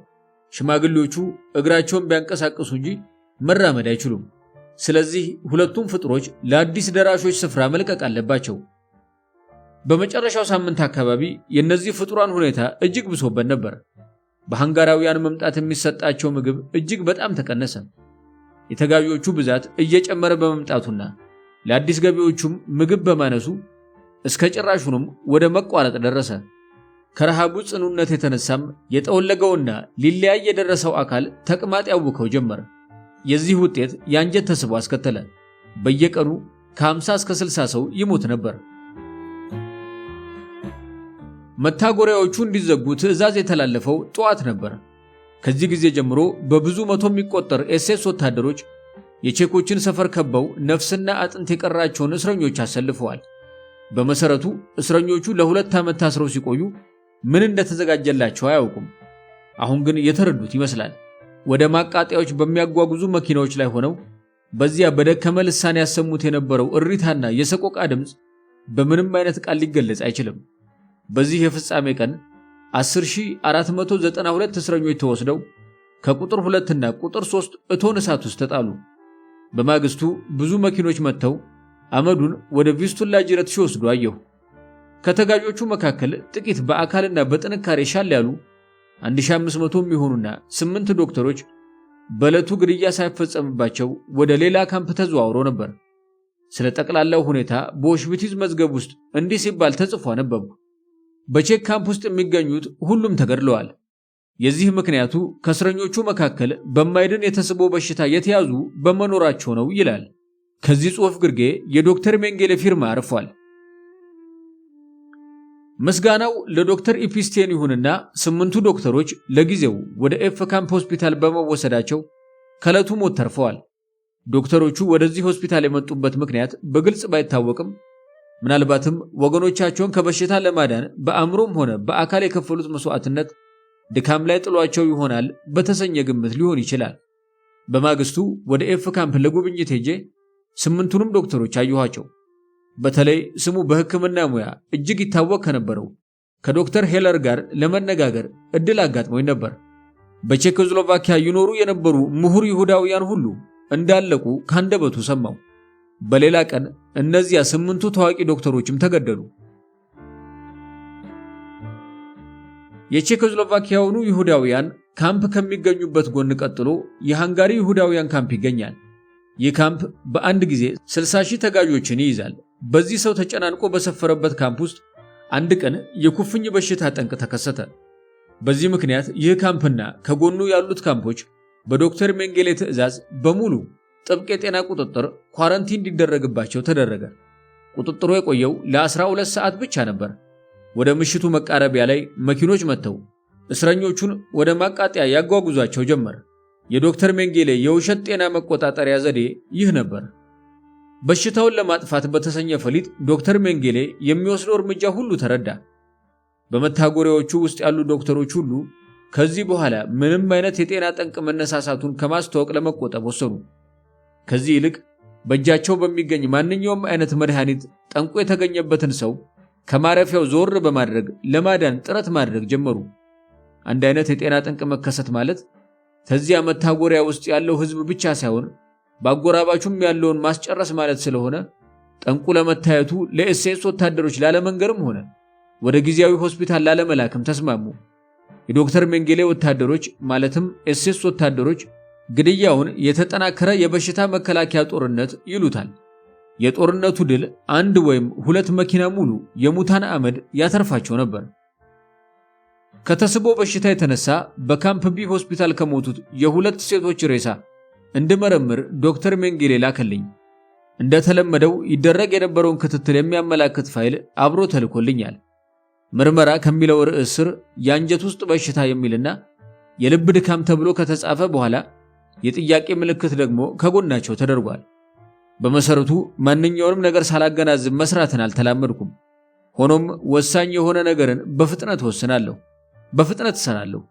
ሽማግሌዎቹ እግራቸውን ቢያንቀሳቅሱ እንጂ መራመድ አይችሉም። ስለዚህ ሁለቱም ፍጥሮች ለአዲስ ደራሾች ስፍራ መልቀቅ አለባቸው። በመጨረሻው ሳምንት አካባቢ የእነዚህ ፍጡራን ሁኔታ እጅግ ብሶበት ነበር። በሃንጋራውያን መምጣት የሚሰጣቸው ምግብ እጅግ በጣም ተቀነሰ። የተጋዦቹ ብዛት እየጨመረ በመምጣቱና ለአዲስ ገቢዎቹም ምግብ በማነሱ እስከ ጭራሹንም ወደ መቋረጥ ደረሰ። ከረሃቡ ጽኑነት የተነሳም የጠወለገውና ሊለያይ የደረሰው አካል ተቅማጥ ያውከው ጀመረ። የዚህ ውጤት የአንጀት ተስቦ አስከተለ። በየቀኑ ከ50 እስከ 60 ሰው ይሞት ነበር። መታጎሪያዎቹ እንዲዘጉ ትዕዛዝ የተላለፈው ጠዋት ነበር። ከዚህ ጊዜ ጀምሮ በብዙ መቶ የሚቆጠር ኤስኤስ ወታደሮች የቼኮችን ሰፈር ከበው ነፍስና አጥንት የቀራቸውን እስረኞች አሰልፈዋል። በመሰረቱ እስረኞቹ ለ2 ዓመት ታስረው ሲቆዩ ምን እንደተዘጋጀላቸው አያውቁም። አሁን ግን የተረዱት ይመስላል። ወደ ማቃጠያዎች በሚያጓጉዙ መኪናዎች ላይ ሆነው በዚያ በደከመ ልሳን ያሰሙት የነበረው እሪታና የሰቆቃ ድምፅ በምንም አይነት ቃል ሊገለጽ አይችልም። በዚህ የፍጻሜ ቀን 10492 እስረኞች ተወስደው ከቁጥር 2 እና ቁጥር 3 እቶን እሳት ውስጥ ተጣሉ። በማግስቱ ብዙ መኪኖች መጥተው አመዱን ወደ ቪስቱላ ጅረት ሲወስዱ አየሁ። ከተጋጆቹ መካከል ጥቂት በአካልና በጥንካሬ ሻል ያሉ 1500 የሚሆኑና 8 ዶክተሮች በዕለቱ ግድያ ሳይፈጸምባቸው ወደ ሌላ ካምፕ ተዘዋውሮ ነበር። ስለ ጠቅላላው ሁኔታ በኦሽዊትዝ መዝገብ ውስጥ እንዲህ ሲባል ተጽፎ አነበብኩ። በቼክ ካምፕ ውስጥ የሚገኙት ሁሉም ተገድለዋል። የዚህ ምክንያቱ ከእስረኞቹ መካከል በማይድን የተስቦ በሽታ የተያዙ በመኖራቸው ነው ይላል። ከዚህ ጽሑፍ ግርጌ የዶክተር ሜንጌሌ ፊርማ አርፏል። ምስጋናው ለዶክተር ኢፒስቴን ይሁንና 8ቱ ዶክተሮች ለጊዜው ወደ ኤፍ ካምፕ ሆስፒታል በመወሰዳቸው ከዕለቱ ሞት ተርፈዋል። ዶክተሮቹ ወደዚህ ሆስፒታል የመጡበት ምክንያት በግልጽ ባይታወቅም ምናልባትም ወገኖቻቸውን ከበሽታ ለማዳን በአእምሮም ሆነ በአካል የከፈሉት መስዋዕትነት ድካም ላይ ጥሏቸው ይሆናል በተሰኘ ግምት ሊሆን ይችላል። በማግስቱ ወደ ኤፍ ካምፕ ለጉብኝት ሄጄ 8ቱንም ዶክተሮች አየኋቸው። በተለይ ስሙ በሕክምና ሙያ እጅግ ይታወቅ ከነበረው ከዶክተር ሄለር ጋር ለመነጋገር እድል አጋጥሞኝ ነበር። በቼኮስሎቫኪያ ይኖሩ የነበሩ ምሁር ይሁዳውያን ሁሉ እንዳለቁ ካንደበቱ ሰማው። በሌላ ቀን እነዚያ 8ቱ ታዋቂ ዶክተሮችም ተገደሉ። የቼኮስሎቫኪያውኑ ይሁዳውያን ካምፕ ከሚገኙበት ጎን ቀጥሎ የሃንጋሪ ይሁዳውያን ካምፕ ይገኛል። ይህ ካምፕ በአንድ ጊዜ 60,000 ተጋዦችን ይይዛል። በዚህ ሰው ተጨናንቆ በሰፈረበት ካምፕ ውስጥ አንድ ቀን የኩፍኝ በሽታ ጠንቅ ተከሰተ። በዚህ ምክንያት ይህ ካምፕና ከጎኑ ያሉት ካምፖች በዶክተር ሜንጌሌ ትዕዛዝ በሙሉ ጥብቅ የጤና ቁጥጥር ኳረንቲን እንዲደረግባቸው ተደረገ። ቁጥጥሩ የቆየው ለ12 ሰዓት ብቻ ነበር። ወደ ምሽቱ መቃረቢያ ላይ መኪኖች መጥተው እስረኞቹን ወደ ማቃጠያ ያጓጉዟቸው ጀመር። የዶክተር ሜንጌሌ የውሸት ጤና መቆጣጠሪያ ዘዴ ይህ ነበር። በሽታውን ለማጥፋት በተሰኘ ፈሊጥ ዶክተር ሜንጌሌ የሚወስደው እርምጃ ሁሉ ተረዳ። በመታጎሪያዎቹ ውስጥ ያሉ ዶክተሮች ሁሉ ከዚህ በኋላ ምንም አይነት የጤና ጠንቅ መነሳሳቱን ከማስተዋወቅ ለመቆጠብ ወሰኑ። ከዚህ ይልቅ በእጃቸው በሚገኝ ማንኛውም አይነት መድኃኒት ጠንቁ የተገኘበትን ሰው ከማረፊያው ዞር በማድረግ ለማዳን ጥረት ማድረግ ጀመሩ። አንድ አይነት የጤና ጠንቅ መከሰት ማለት ከዚያ መታጎሪያ ውስጥ ያለው ሕዝብ ብቻ ሳይሆን በአጎራባቹም ያለውን ማስጨረስ ማለት ስለሆነ ጠንቁ ለመታየቱ ለኤስኤስ ወታደሮች ላለመንገርም ሆነ ወደ ጊዜያዊ ሆስፒታል ላለመላክም ተስማሙ። የዶክተር ሜንጌሌ ወታደሮች ማለትም ኤስኤስ ወታደሮች ግድያውን የተጠናከረ የበሽታ መከላከያ ጦርነት ይሉታል። የጦርነቱ ድል 1 ወይም 2 መኪና ሙሉ የሙታን አመድ ያተርፋቸው ነበር። ከተስቦ በሽታ የተነሳ በካምፕ ቢ ሆስፒታል ከሞቱት የ2 ሴቶች ሬሳ እንድመረምር ዶክተር ሜንጌሌ ላከልኝ። እንደተለመደው ይደረግ የነበረውን ክትትል የሚያመላክት ፋይል አብሮ ተልኮልኛል። ምርመራ ከሚለው ርዕስ ስር የአንጀት ውስጥ በሽታ የሚልና የልብ ድካም ተብሎ ከተጻፈ በኋላ የጥያቄ ምልክት ደግሞ ከጎናቸው ተደርጓል። በመሰረቱ ማንኛውንም ነገር ሳላገናዝብ መስራትን አልተላመድኩም። ሆኖም ወሳኝ የሆነ ነገርን በፍጥነት ወስናለሁ፣ በፍጥነት እሰራለሁ።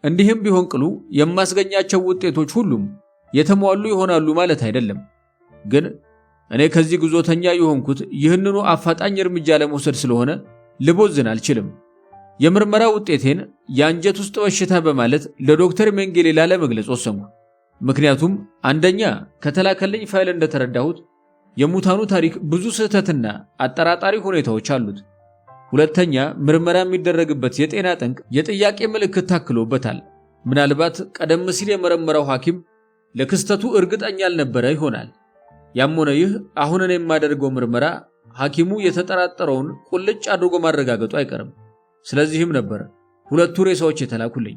እንዲህም ቢሆን ቅሉ የማስገኛቸው ውጤቶች ሁሉም የተሟሉ ይሆናሉ ማለት አይደለም። ግን እኔ ከዚህ ጉዞተኛ የሆንኩት ይህንኑ አፋጣኝ እርምጃ ለመውሰድ ስለሆነ ልቦዝን አልችልም። የምርመራ ውጤቴን የአንጀት ውስጥ በሽታ በማለት ለዶክተር ሜንጌሌ ላለመግለጽ ወሰንኩ። ምክንያቱም አንደኛ ከተላከልኝ ፋይል እንደተረዳሁት የሙታኑ ታሪክ ብዙ ስህተትና አጠራጣሪ ሁኔታዎች አሉት። ሁለተኛ ምርመራ የሚደረግበት የጤና ጠንቅ የጥያቄ ምልክት ታክሎበታል። ምናልባት ቀደም ሲል የመረመረው ሐኪም ለክስተቱ እርግጠኛ አልነበረ ይሆናል። ያም ሆነ ይህ አሁን እኔ የማደርገው ምርመራ ሐኪሙ የተጠራጠረውን ቁልጭ አድርጎ ማረጋገጡ አይቀርም። ስለዚህም ነበር 2 ሬሳዎች የተላኩልኝ።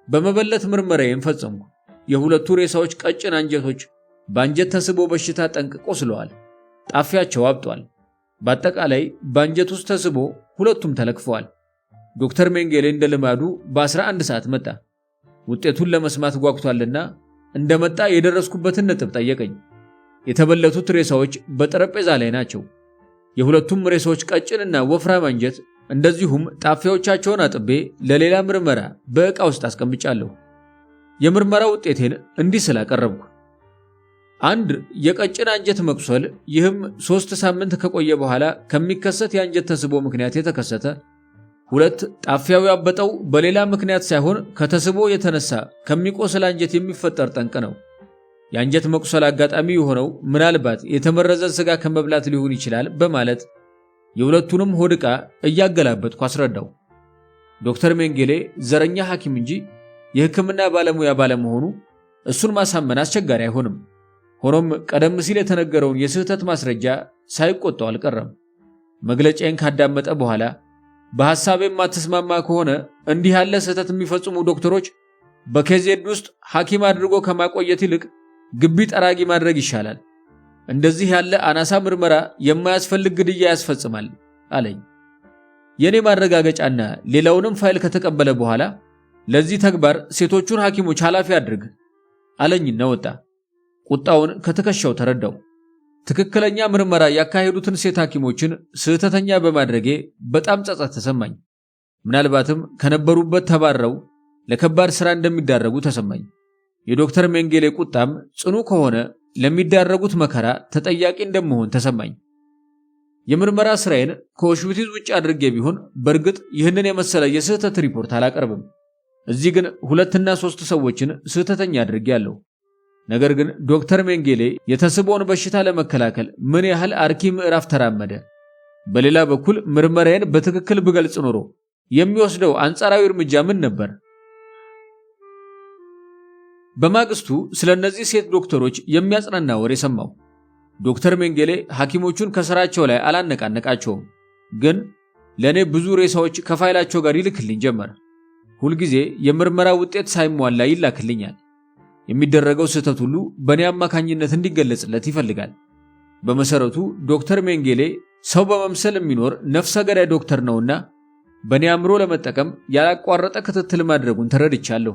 በመበለት ምርመራዬን ፈጸምኩ። የ2 ሬሳዎች ቀጭን አንጀቶች በአንጀት ተስቦ በሽታ ጠንቅ ቆስለዋል። ጣፊያቸው አብጧል። በአጠቃላይ በአንጀት ውስጥ ተስቦ ሁለቱም ተለክፈዋል። ዶክተር ሜንጌሌ እንደልማዱ በ11 ሰዓት መጣ። ውጤቱን ለመስማት ጓጉቷልና እንደመጣ የደረስኩበትን ነጥብ ጠየቀኝ። የተበለቱት ሬሳዎች በጠረጴዛ ላይ ናቸው። የሁለቱም ሬሳዎች ቀጭንና ወፍራም አንጀት እንደዚሁም ጣፊያዎቻቸውን አጥቤ ለሌላ ምርመራ በዕቃ ውስጥ አስቀምጫለሁ። የምርመራ ውጤቴን እንዲህ ስላቀረብኩ 1 የቀጭን አንጀት መቁሰል፣ ይህም 3 ሳምንት ከቆየ በኋላ ከሚከሰት የአንጀት ተስቦ ምክንያት የተከሰተ። 2 ጣፊያው ያበጠው በሌላ ምክንያት ሳይሆን ከተስቦ የተነሳ ከሚቆስል አንጀት የሚፈጠር ጠንቅ ነው። የአንጀት መቁሰል አጋጣሚ የሆነው ምናልባት የተመረዘ ስጋ ከመብላት ሊሆን ይችላል በማለት የሁለቱንም ሆድ ዕቃ እያገላበጥኩ አስረዳው። ዶክተር ሜንጌሌ ዘረኛ ሐኪም እንጂ የሕክምና ባለሙያ ባለመሆኑ እሱን ማሳመን አስቸጋሪ አይሆንም። ሆኖም ቀደም ሲል የተነገረውን የስህተት ማስረጃ ሳይቆጣው አልቀረም። መግለጫዬን ካዳመጠ በኋላ በሐሳቤ የማትስማማ ከሆነ እንዲህ ያለ ስህተት የሚፈጽሙ ዶክተሮች በኬዜድ ውስጥ ሐኪም አድርጎ ከማቆየት ይልቅ ግቢ ጠራጊ ማድረግ ይሻላል። እንደዚህ ያለ አናሳ ምርመራ የማያስፈልግ ግድያ ያስፈጽማል አለኝ። የኔ ማረጋገጫና ሌላውንም ፋይል ከተቀበለ በኋላ ለዚህ ተግባር ሴቶቹን ሐኪሞች ኃላፊ አድርግ አለኝና ወጣ። ቁጣውን ከትከሻው ተረዳው። ትክክለኛ ምርመራ ያካሄዱትን ሴት ሐኪሞችን ስህተተኛ በማድረጌ በጣም ጸጸት ተሰማኝ። ምናልባትም ከነበሩበት ተባረው ለከባድ ሥራ እንደሚዳረጉ ተሰማኝ። የዶክተር ሜንጌሌ ቁጣም ጽኑ ከሆነ ለሚዳረጉት መከራ ተጠያቂ እንደምሆን ተሰማኝ። የምርመራ ስራዬን ከኦሽዊትዝ ውጭ አድርጌ ቢሆን በእርግጥ ይህንን የመሰለ የስህተት ሪፖርት አላቀርብም። እዚህ ግን 2 እና 3 ሰዎችን ስህተተኛ አድርጌያለሁ። ነገር ግን ዶክተር ሜንጌሌ የተስቦን በሽታ ለመከላከል ምን ያህል አርኪ ምዕራፍ ተራመደ። በሌላ በኩል ምርመራዬን በትክክል ብገልጽ ኖሮ የሚወስደው አንጻራዊ እርምጃ ምን ነበር? በማግስቱ ስለ እነዚህ ሴት ዶክተሮች የሚያጽናና ወሬ ሰማሁ። ዶክተር ሜንጌሌ ሐኪሞቹን ከሥራቸው ላይ አላነቃነቃቸውም፣ ግን ለእኔ ብዙ ሬሳዎች ከፋይላቸው ጋር ይልክልኝ ጀመር። ሁልጊዜ የምርመራ ውጤት ሳይሟላ ይላክልኛል። የሚደረገው ስህተት ሁሉ በእኔ አማካኝነት እንዲገለጽለት ይፈልጋል። በመሰረቱ ዶክተር ሜንጌሌ ሰው በመምሰል የሚኖር ነፍሰ ገዳይ ዶክተር ነውና በእኔ አእምሮ ለመጠቀም ያላቋረጠ ክትትል ማድረጉን ተረድቻለሁ